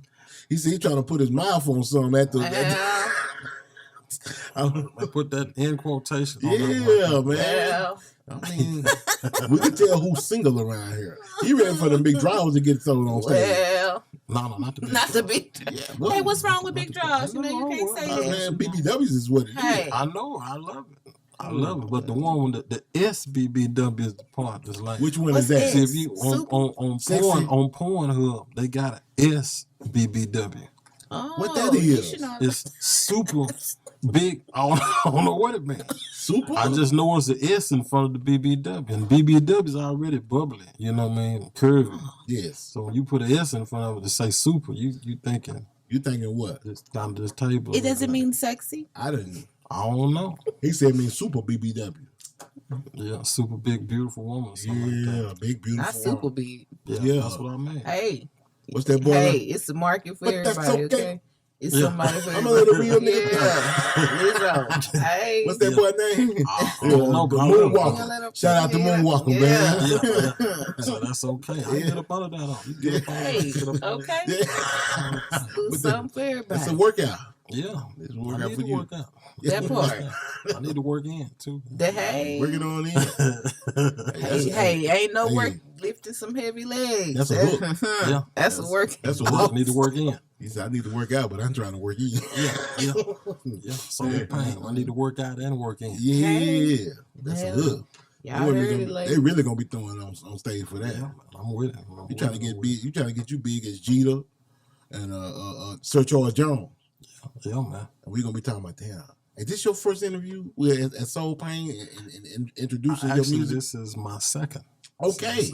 [SPEAKER 3] He said he trying to put his mouth on something at the.
[SPEAKER 4] I put that in quotation.
[SPEAKER 3] Yeah, man.
[SPEAKER 1] Well,
[SPEAKER 3] I mean, we can tell who's single around here. He ready for them big draws to get thrown on stage.
[SPEAKER 1] well,
[SPEAKER 4] No, not the big
[SPEAKER 1] not the big.
[SPEAKER 3] Well,
[SPEAKER 1] Hey, what's wrong with big draws? You know, you can't say that.
[SPEAKER 3] man, BBWs is what it is.
[SPEAKER 1] Hey,
[SPEAKER 4] I know, I love it. I love it. But the one with the SBBW is the part that's like,
[SPEAKER 3] Which one
[SPEAKER 1] What's
[SPEAKER 3] is that?
[SPEAKER 4] see, if you on
[SPEAKER 3] Sexy.
[SPEAKER 4] Pornhub, they got an SBBW.
[SPEAKER 1] oh,
[SPEAKER 3] What that
[SPEAKER 1] you
[SPEAKER 3] is?
[SPEAKER 1] should know.
[SPEAKER 4] It's super big. I don't know what it means.
[SPEAKER 3] Super?
[SPEAKER 4] I just know it's an S in front of the BBW. And BBW is already bubbly, you know what I mean? Curvy.
[SPEAKER 3] Yes.
[SPEAKER 4] So when you put an S in front of it to say super, you thinking
[SPEAKER 3] You thinking what?
[SPEAKER 4] this down to this table.
[SPEAKER 1] It doesn't mean sexy.
[SPEAKER 3] I didn't.
[SPEAKER 4] I don't know.
[SPEAKER 3] He said it means super BBW.
[SPEAKER 4] Yeah, super big, beautiful woman. Or something like
[SPEAKER 3] Yeah,
[SPEAKER 4] that.
[SPEAKER 3] big, beautiful.
[SPEAKER 1] Not super big.
[SPEAKER 4] Yeah,
[SPEAKER 3] Yeah.
[SPEAKER 4] that's what I mean.
[SPEAKER 1] Hey,
[SPEAKER 3] What's that boy?
[SPEAKER 1] hey, it's a market for
[SPEAKER 3] But that's
[SPEAKER 1] everybody.
[SPEAKER 3] okay.
[SPEAKER 1] Okay. It's somebody for
[SPEAKER 3] I'm gonna let a real nigga
[SPEAKER 1] yeah. Lizzo. Hey.
[SPEAKER 3] What's that boy name?
[SPEAKER 4] I don't know,
[SPEAKER 3] The
[SPEAKER 4] but
[SPEAKER 3] Moonwalker. Shout out to Moonwalker, man.
[SPEAKER 4] Yeah. So that's okay. I get up under that. You get up under that. Get up under
[SPEAKER 1] Okay.
[SPEAKER 3] Yeah.
[SPEAKER 1] Do something for everybody.
[SPEAKER 3] That's a workout.
[SPEAKER 4] Yeah.
[SPEAKER 3] It's a
[SPEAKER 4] I
[SPEAKER 3] workout
[SPEAKER 4] need
[SPEAKER 3] for
[SPEAKER 4] to
[SPEAKER 3] you.
[SPEAKER 4] work out.
[SPEAKER 1] That part.
[SPEAKER 4] I need to work in too.
[SPEAKER 1] Hey.
[SPEAKER 3] Working on in.
[SPEAKER 1] Hey, ain't no work lifting some heavy legs.
[SPEAKER 3] That's a hook.
[SPEAKER 4] Yeah.
[SPEAKER 1] That's a work.
[SPEAKER 3] That's a
[SPEAKER 4] I
[SPEAKER 3] hook.
[SPEAKER 4] need to work in.
[SPEAKER 3] He said, I need to work out, but I'm trying to work in.
[SPEAKER 4] Yeah. So Payn. I need to work out and work in.
[SPEAKER 3] Yeah. That's a hook.
[SPEAKER 1] Y'all heard it, like,
[SPEAKER 3] they really gonna be throwing on stage for that.
[SPEAKER 4] Yeah, I'm with it.
[SPEAKER 3] You trying to get big? You trying to get you big as Jeter and Sir Charles Jones?
[SPEAKER 4] Yeah, man.
[SPEAKER 3] And we gonna be talking about them. Is this your first interview with at Soul Payn and introducing your
[SPEAKER 4] Actually,
[SPEAKER 3] music?
[SPEAKER 4] this is my second.
[SPEAKER 3] Okay,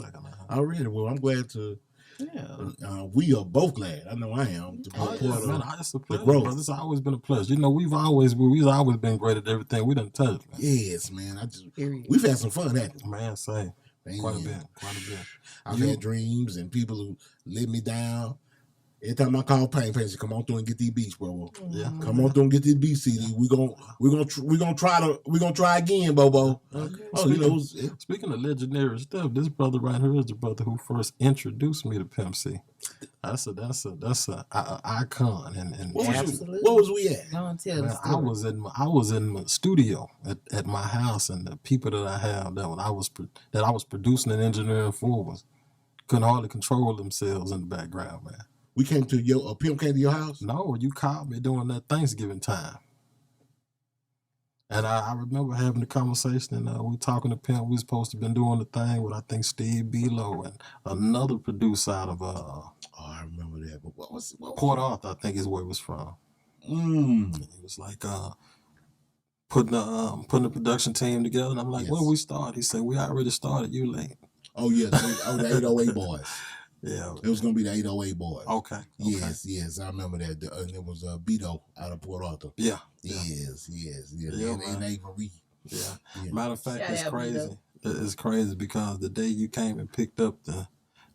[SPEAKER 3] already. Well, I'm glad to.
[SPEAKER 1] Yeah.
[SPEAKER 3] We are both glad. I know I am to be a part of
[SPEAKER 4] It's a pleasure,
[SPEAKER 3] growth.
[SPEAKER 4] brother. It's always been a pleasure. You know, we've always been great at everything we done touched, man.
[SPEAKER 3] Yes, man. We've had some fun at it.
[SPEAKER 4] Man, say quite a bit.
[SPEAKER 3] I've had dreams and people who let me down. Every time I call Payn say, "Come on through and get these beats, bro.
[SPEAKER 4] Yeah,
[SPEAKER 3] come on through and get this beat CD. We're gonna try again, Bobo."
[SPEAKER 4] Okay.
[SPEAKER 3] Oh,
[SPEAKER 4] Speaking of legendary stuff, this brother right here is the brother who first introduced me to Pimp C. That's a icon. And
[SPEAKER 3] what was we at?
[SPEAKER 1] Don't tell the
[SPEAKER 4] I was in my studio at my house, and the people that I have that I was producing and engineering for couldn't hardly control themselves in the background, man.
[SPEAKER 3] We came to Pimp came to your house?
[SPEAKER 4] No, you called me during that Thanksgiving time. And I remember having a conversation, and we talking to Pimp. We was supposed to been doing the thing with, I think, Steve Belo and another producer out of
[SPEAKER 3] I remember that. But what was
[SPEAKER 4] Port Arthur, I think is where it was from. It was like putting a production team together, and I'm like, when we start? He said, we already started. You late?
[SPEAKER 3] Oh yeah, the 808 boys.
[SPEAKER 4] Yeah,
[SPEAKER 3] it was gonna be the 808 boys.
[SPEAKER 4] Okay.
[SPEAKER 3] Yes, I remember that. And it was Beto out of Port Arthur.
[SPEAKER 4] Yeah.
[SPEAKER 3] Yes.
[SPEAKER 4] Yeah,
[SPEAKER 3] and Avery.
[SPEAKER 4] Yeah. Matter of fact, it's crazy. It's crazy because the day you came and picked up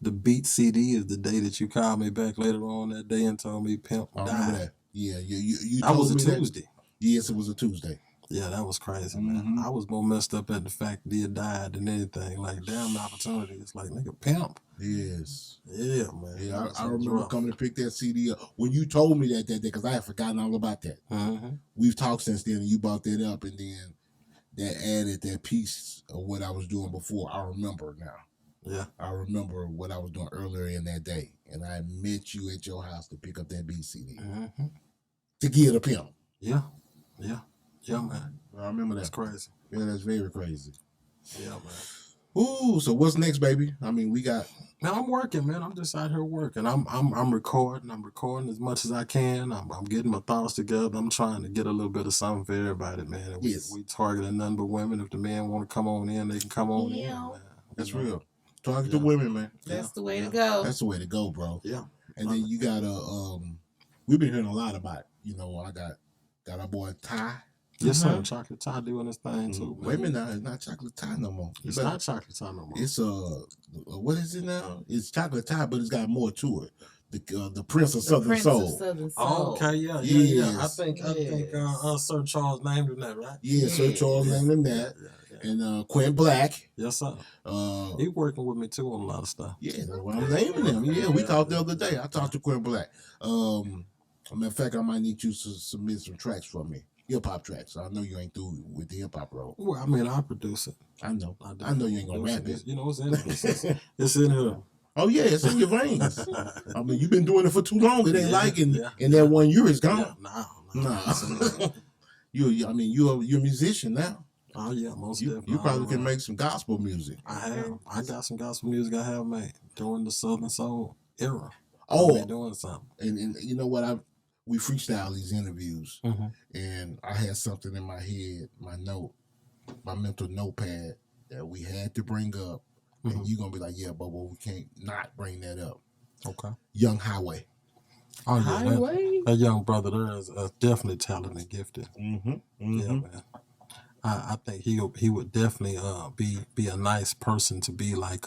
[SPEAKER 4] the beat CD is the day that you called me back later on that day and told me Pimp died.
[SPEAKER 3] I remember that. Yeah, you
[SPEAKER 4] that was a Tuesday.
[SPEAKER 3] Yes, it was a Tuesday.
[SPEAKER 4] Yeah, that was crazy, man. I was more messed up at the fact that he had died than anything. Like, damn, the opportunity. It's like, nigga, Pimp.
[SPEAKER 3] Yes.
[SPEAKER 4] Yeah, man.
[SPEAKER 3] Yeah, I remember coming to pick that CD up. When you told me that day, because I had forgotten all about that. We've talked since then, and you brought that up, and then that added that piece of what I was doing before. I remember now.
[SPEAKER 4] Yeah.
[SPEAKER 3] I remember what I was doing earlier in that day, and I met you at your house to pick up that beat CD. To give the Pimp.
[SPEAKER 4] Yeah, man.
[SPEAKER 3] I remember that.
[SPEAKER 4] That's crazy.
[SPEAKER 3] Yeah, that's very crazy.
[SPEAKER 4] Yeah, man.
[SPEAKER 3] Ooh, so what's next, baby? I mean, we got.
[SPEAKER 4] Man, I'm working, man. I'm just out here working. I'm recording. I'm recording as much as I can. I'm getting my thoughts together. I'm trying to get a little bit of something for everybody, man. And we targeting nothing but women. If the men want to come on in, they can come on in, man.
[SPEAKER 3] That's real. Target the women, man.
[SPEAKER 1] That's the way to go.
[SPEAKER 3] That's the way to go, bro.
[SPEAKER 4] Yeah.
[SPEAKER 3] And then you got we've been hearing a lot about, I got our boy Ty.
[SPEAKER 4] Yes, sir. Chocolate Ty doing this thing too. Man.
[SPEAKER 3] Wait a minute now, it's not Chocolate Ty no more.
[SPEAKER 4] It's not Chocolate Ty no more.
[SPEAKER 3] It's what is it now? It's Chocolate Ty, but it's got more to it. The Prince of Southern Soul.
[SPEAKER 4] Okay, yeah. I think Sir Charles named him that, right?
[SPEAKER 3] Yeah, Sir Charles named him that. And Quinn Black.
[SPEAKER 4] Yes, sir. He working with me too on a lot of stuff.
[SPEAKER 3] Yeah, that's what I'm naming him. Yeah, we talked the other day. I talked to Quinn Black. Matter of fact, I might need you to submit some tracks for me. Hip-hop tracks. I know you ain't through with the hip-hop role.
[SPEAKER 4] Well, I mean, I produce it.
[SPEAKER 3] I know. I know you ain't gonna rap it.
[SPEAKER 4] You know, it's in it's in here.
[SPEAKER 3] Oh, yeah, it's in your veins. I mean, you've been doing it for too long. It ain't like in that 1 year it's gone. No. You're a musician now.
[SPEAKER 4] Oh, yeah, most definitely.
[SPEAKER 3] You probably can make some gospel music.
[SPEAKER 4] I got some gospel music I have made during the Southern Soul era.
[SPEAKER 3] Oh.
[SPEAKER 4] I've been doing something.
[SPEAKER 3] And you know what? We freestyle these interviews, and I had something in my head, my mental notepad that we had to bring up, and you're gonna be like, yeah, but we can't not bring that up.
[SPEAKER 4] Okay.
[SPEAKER 3] Young Highway.
[SPEAKER 4] Oh yeah, that young brother there is definitely talented and gifted. Yeah, man. I think he would definitely be a nice person to be like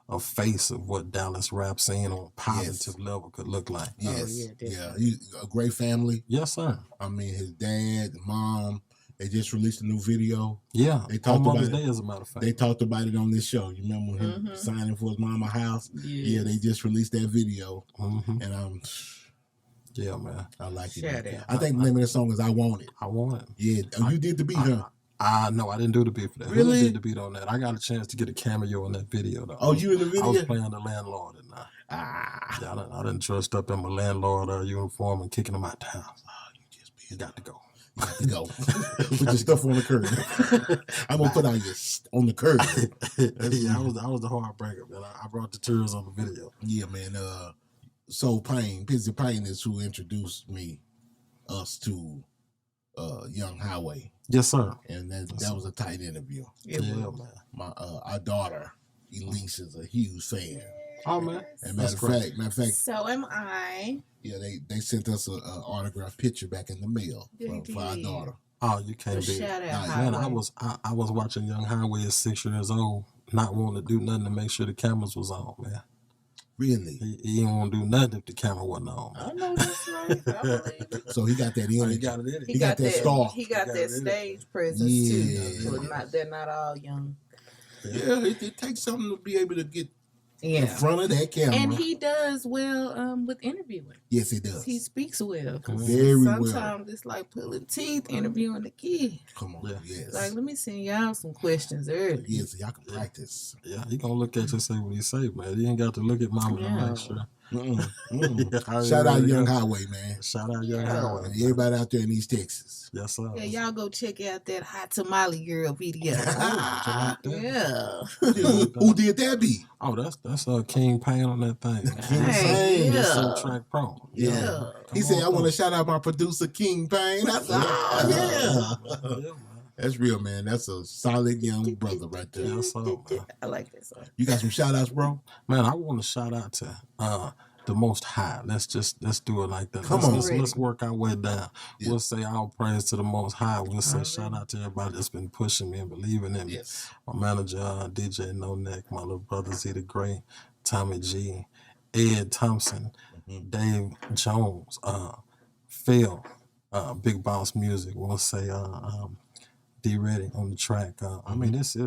[SPEAKER 4] a face of what Dallas rap scene on a positive level could look like.
[SPEAKER 3] Yes,
[SPEAKER 1] yeah,
[SPEAKER 3] He's a great family.
[SPEAKER 4] Yes, sir.
[SPEAKER 3] I mean, his dad, mom, they just released a new video.
[SPEAKER 4] Yeah,
[SPEAKER 3] They talked
[SPEAKER 4] on Mother's
[SPEAKER 3] about
[SPEAKER 4] Day, as a matter of fact.
[SPEAKER 3] They talked about it on this show. You remember him signing for his mama house? Yeah, they just released that video, and
[SPEAKER 4] yeah, man.
[SPEAKER 3] I like it.
[SPEAKER 1] Shout out.
[SPEAKER 3] I think the name of the song is "I Want It."
[SPEAKER 4] I want it.
[SPEAKER 3] Yeah, you did the beat, huh?
[SPEAKER 4] No, I didn't do the beat for that.
[SPEAKER 3] Really?
[SPEAKER 4] Who did the beat on that? I got a chance to get a cameo on that video, though.
[SPEAKER 3] Oh, you in the video?
[SPEAKER 4] I was playing the landlord, and yeah, I didn't dressed up in my landlord uniform and kicking him out the house. You got to go.
[SPEAKER 3] You got to go. Put your stuff on the curb. I'm gonna put on your on the curb.
[SPEAKER 4] Yeah, I was the heartbreaker, man. I brought the tears on the video.
[SPEAKER 3] Yeah, man. So Meezy Payn is who introduced us to Young Highway.
[SPEAKER 4] Yes, sir.
[SPEAKER 3] And that was a tight interview.
[SPEAKER 4] Yeah, man.
[SPEAKER 3] Our daughter Elise is a huge fan.
[SPEAKER 4] Oh man.
[SPEAKER 3] And matter of fact,
[SPEAKER 5] so am I.
[SPEAKER 3] Yeah, they sent us an autographed picture back in the mail for our daughter.
[SPEAKER 4] Oh, you can't beat it.
[SPEAKER 5] Shout out,
[SPEAKER 4] Man,
[SPEAKER 5] Highway.
[SPEAKER 4] I was watching Young Highway at 6 years old, not wanting to do nothing to make sure the cameras was on, man.
[SPEAKER 3] Really?
[SPEAKER 4] He didn't want to do nothing if the camera wasn't on.
[SPEAKER 5] I know that's right. I believe it.
[SPEAKER 3] So he got that
[SPEAKER 4] Oh,
[SPEAKER 3] image.
[SPEAKER 4] he got it in it.
[SPEAKER 3] He got that star.
[SPEAKER 5] He got that stage presence
[SPEAKER 3] Yeah.
[SPEAKER 5] too. Well, they're not all young.
[SPEAKER 3] Yeah, it takes something to be able to get in
[SPEAKER 5] Yeah.
[SPEAKER 3] front of that camera.
[SPEAKER 5] And he does well with interviewing.
[SPEAKER 3] Yes, he does.
[SPEAKER 5] He speaks well.
[SPEAKER 3] Very well.
[SPEAKER 5] Sometimes it's like pulling teeth interviewing the kid.
[SPEAKER 3] Come on.
[SPEAKER 4] Yeah.
[SPEAKER 3] Yes.
[SPEAKER 5] Like, let me send y'all some questions early.
[SPEAKER 3] Yes, so y'all can practice.
[SPEAKER 4] Yeah, he gonna look at you and say what he say, man. He ain't got to look at mama to make sure.
[SPEAKER 3] Shout out Young Highway, man.
[SPEAKER 4] Shout out Young
[SPEAKER 5] Yeah.
[SPEAKER 4] Highway.
[SPEAKER 3] And everybody out there in East Texas.
[SPEAKER 4] Yes, sir.
[SPEAKER 5] Yeah, y'all go check out that Hot Tamale Girl video.
[SPEAKER 4] Yeah.
[SPEAKER 5] Yeah.
[SPEAKER 3] Who did that beat?
[SPEAKER 4] Oh, that's King Payn on that thing.
[SPEAKER 5] Hey,
[SPEAKER 4] That's
[SPEAKER 5] yeah.
[SPEAKER 4] Track Pro.
[SPEAKER 3] Yeah. He said, I want to shout out my producer, King Payn. I said, oh, yeah.
[SPEAKER 4] Yeah, man.
[SPEAKER 3] That's real, man. That's a solid young brother right there.
[SPEAKER 4] Yes, sir, man.
[SPEAKER 5] I like that song.
[SPEAKER 3] You got some shout outs, bro?
[SPEAKER 4] Man, I want to shout out to the Most High. Let's do it like that.
[SPEAKER 3] Come on.
[SPEAKER 4] Let's work our way down.
[SPEAKER 3] Yeah.
[SPEAKER 4] We'll say all praise to the Most High. We'll say shout out to everybody that's been pushing me and believing in me.
[SPEAKER 3] Yes.
[SPEAKER 4] My manager, DJ No Neck, my little brother Z the Great, Tommy G, Ed Thompson, Dave Jones, Phil, Big Boss Music. We'll say D Ready on the track. I mean, it's a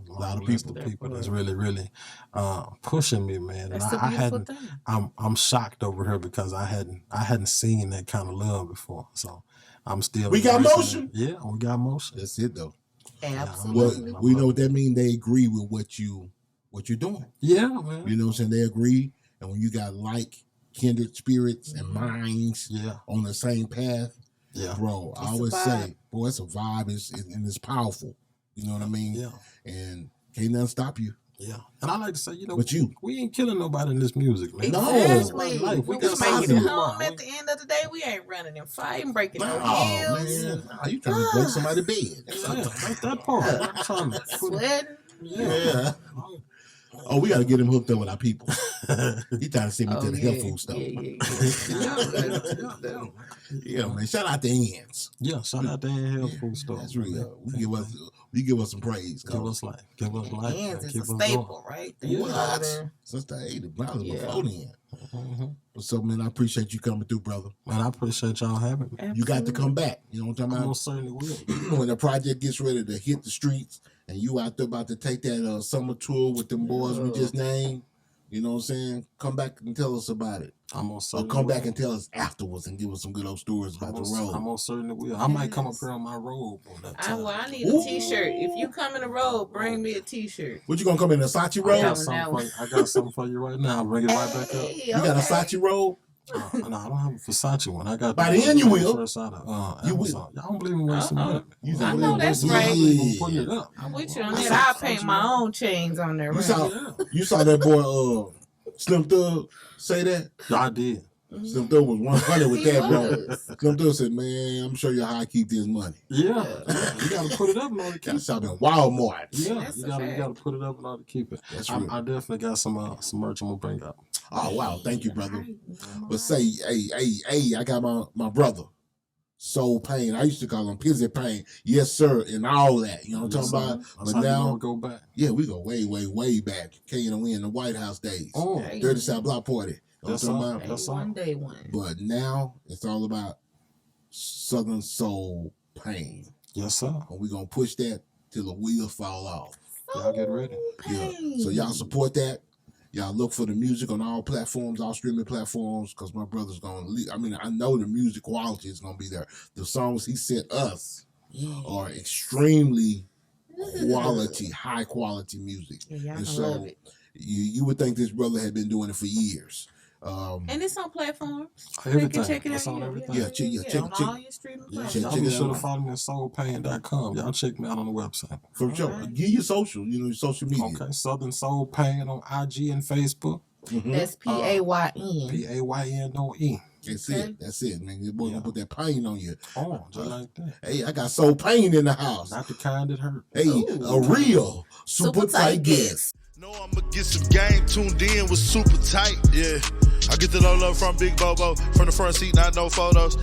[SPEAKER 4] lot of people that's really pushing me, man.
[SPEAKER 5] That's
[SPEAKER 4] And
[SPEAKER 5] the
[SPEAKER 4] I
[SPEAKER 5] beautiful
[SPEAKER 4] hadn't.
[SPEAKER 5] thing.
[SPEAKER 4] I'm shocked over here because I hadn't seen that kind of love before. So I'm still.
[SPEAKER 3] We got
[SPEAKER 4] embracing
[SPEAKER 3] motion?
[SPEAKER 4] it. Yeah, we got motion.
[SPEAKER 3] That's it, though. Well,
[SPEAKER 5] Absolutely.
[SPEAKER 3] we know what that means. They agree with what you're doing.
[SPEAKER 4] Yeah, man.
[SPEAKER 3] You know what I'm saying? They agree. And when you got kindred spirits and minds
[SPEAKER 4] Yeah,
[SPEAKER 3] on the same path,
[SPEAKER 4] yeah,
[SPEAKER 3] bro, I
[SPEAKER 5] It's a
[SPEAKER 3] always
[SPEAKER 5] vibe.
[SPEAKER 3] say, boy, it's a vibe and it's powerful. You know what I mean?
[SPEAKER 4] yeah.
[SPEAKER 3] And can't nothing stop you.
[SPEAKER 4] Yeah, and I like to say,
[SPEAKER 3] But
[SPEAKER 4] we ain't killing nobody in this music, man.
[SPEAKER 5] Exactly.
[SPEAKER 4] Life.
[SPEAKER 5] We
[SPEAKER 4] We got
[SPEAKER 5] just making
[SPEAKER 4] something
[SPEAKER 5] it
[SPEAKER 4] to
[SPEAKER 5] home
[SPEAKER 4] do.
[SPEAKER 5] at the end of the day. We ain't running and fighting, breaking no
[SPEAKER 3] Oh,
[SPEAKER 5] heels,
[SPEAKER 3] man. Nah, you trying to break somebody's bed.
[SPEAKER 4] Yeah, like that part. I'm trying to put
[SPEAKER 5] sweating.
[SPEAKER 3] Yeah. Oh, we got to get him hooked up with our people. He trying to send me to the health food stuff. Yeah, man. Shout out to Ends.
[SPEAKER 4] Yeah, shout out to Health Food Store.
[SPEAKER 3] That's real. We give us some praise.
[SPEAKER 4] Give us life. Give us life.
[SPEAKER 5] Hands
[SPEAKER 4] man.
[SPEAKER 5] is
[SPEAKER 4] Keep
[SPEAKER 5] a
[SPEAKER 4] us
[SPEAKER 5] staple, right?
[SPEAKER 4] Yeah.
[SPEAKER 3] What? Since the 80s, probably
[SPEAKER 5] Yeah.
[SPEAKER 3] before then.
[SPEAKER 4] going.
[SPEAKER 3] So, man, I appreciate you coming through, brother.
[SPEAKER 4] Man, I appreciate y'all having me.
[SPEAKER 3] You got to come back. You know what I'm
[SPEAKER 4] I
[SPEAKER 3] talking
[SPEAKER 4] most certainly will.
[SPEAKER 3] about? When the project gets ready to hit the streets and you out there about to take that summer tour with them boys we just named, you know what I'm saying? Come back and tell us about it.
[SPEAKER 4] I most
[SPEAKER 3] Or
[SPEAKER 4] certainly
[SPEAKER 3] come
[SPEAKER 4] will.
[SPEAKER 3] back and tell us afterwards and give us some good old stories about the
[SPEAKER 4] I
[SPEAKER 3] road.
[SPEAKER 4] most certainly will. I might come up here on my robe on that time.
[SPEAKER 5] I need a t-shirt. If you come in the road, bring me a t-shirt.
[SPEAKER 3] What, you gonna come in a Sachi
[SPEAKER 4] I
[SPEAKER 3] roll?
[SPEAKER 4] got something for you. I got something for you right now. I'll bring it right back up.
[SPEAKER 5] Hey,
[SPEAKER 3] You got a Sachi roll?
[SPEAKER 4] No, I don't have a Versace one. I got
[SPEAKER 3] By the end you will.
[SPEAKER 4] Fresh out of
[SPEAKER 3] You will.
[SPEAKER 4] Amazon. Y'all don't believe in wasting money.
[SPEAKER 3] You
[SPEAKER 5] I
[SPEAKER 3] think
[SPEAKER 5] know
[SPEAKER 3] we-
[SPEAKER 5] that's
[SPEAKER 3] Yeah.
[SPEAKER 5] right.
[SPEAKER 4] I'm putting it up.
[SPEAKER 5] I'm with you on that. I'll paint my own chains on there.
[SPEAKER 3] You
[SPEAKER 5] Right?
[SPEAKER 3] saw, you saw that boy Slim Thug say that?
[SPEAKER 4] I did.
[SPEAKER 3] Slim Thug was 100 with
[SPEAKER 5] He
[SPEAKER 3] that, bro.
[SPEAKER 5] was.
[SPEAKER 3] Slim Thug said, man, I'm sure you how I keep this money.
[SPEAKER 4] Yeah. You got to put it up in order to keep
[SPEAKER 3] Gotta
[SPEAKER 4] it.
[SPEAKER 3] shop in Walmart.
[SPEAKER 4] Yeah,
[SPEAKER 5] That's
[SPEAKER 4] you
[SPEAKER 5] a
[SPEAKER 4] got
[SPEAKER 5] fact.
[SPEAKER 4] to put it up in order to keep it.
[SPEAKER 3] That's
[SPEAKER 4] I
[SPEAKER 3] real.
[SPEAKER 4] definitely got some merch I'm gonna bring up.
[SPEAKER 3] Oh, wow. Thank you, brother. But say, hey, I got my brother. Soul Payn. I used to call him Pizzy Payn. Yes, sir, and all that. You know what I'm
[SPEAKER 4] Yes,
[SPEAKER 3] talking
[SPEAKER 4] sir.
[SPEAKER 3] about?
[SPEAKER 4] That's
[SPEAKER 3] But
[SPEAKER 4] how you
[SPEAKER 3] now,
[SPEAKER 4] gonna go back.
[SPEAKER 3] yeah, we go way, way, way back. We in the White House days.
[SPEAKER 4] Oh,
[SPEAKER 5] Hey.
[SPEAKER 3] Dirty South Block Party. You know
[SPEAKER 4] Yes,
[SPEAKER 3] what I'm
[SPEAKER 4] sir.
[SPEAKER 3] talking about?
[SPEAKER 4] Yes, sir.
[SPEAKER 5] One day one.
[SPEAKER 3] But now it's all about Southern Soul Payn.
[SPEAKER 4] Yes, sir.
[SPEAKER 3] And we're going to push that till the wheels fall off.
[SPEAKER 4] Y'all get ready.
[SPEAKER 3] Yeah. So y'all support that. Y'all look for the music on all platforms, all streaming platforms, because my brother's going to leave. I mean, I know the music quality is going to be there. The songs he sent us are extremely quality, high quality music.
[SPEAKER 5] Yeah, y'all
[SPEAKER 3] And
[SPEAKER 5] gonna
[SPEAKER 3] so
[SPEAKER 5] love it.
[SPEAKER 3] you would think this brother had been doing it for years.
[SPEAKER 5] And it's on platforms.
[SPEAKER 4] Everything.
[SPEAKER 5] You can check it
[SPEAKER 4] It's
[SPEAKER 5] out.
[SPEAKER 4] on everything.
[SPEAKER 3] Yeah, check-
[SPEAKER 5] on
[SPEAKER 3] check-
[SPEAKER 5] all your streaming
[SPEAKER 4] Yeah,
[SPEAKER 5] platforms.
[SPEAKER 4] y'all
[SPEAKER 3] check
[SPEAKER 4] be
[SPEAKER 3] it
[SPEAKER 4] sure to
[SPEAKER 3] out.
[SPEAKER 4] follow me at soulpayn.com. Y'all check me out on the website.
[SPEAKER 3] For sure.
[SPEAKER 5] right.
[SPEAKER 3] Give your social, your social media.
[SPEAKER 4] Okay, Southern Soul Payn on IG and Facebook.
[SPEAKER 3] Mhm.
[SPEAKER 5] That's PAYN.
[SPEAKER 4] PAYNOE.
[SPEAKER 3] That's
[SPEAKER 5] Okay.
[SPEAKER 3] it. That's it, man. Your boy
[SPEAKER 4] Yeah.
[SPEAKER 3] gonna put that pain on you.
[SPEAKER 4] Oh, just like that.
[SPEAKER 3] Hey, I got Soul Payn in the house.
[SPEAKER 4] Not the kind that hurt.
[SPEAKER 3] Hey,
[SPEAKER 5] Ooh.
[SPEAKER 3] a real super tight guest.
[SPEAKER 2] Know I'ma get some game tuned in with super tight, yeah. I get the low from Big Bobo, from the front seat, not no photos.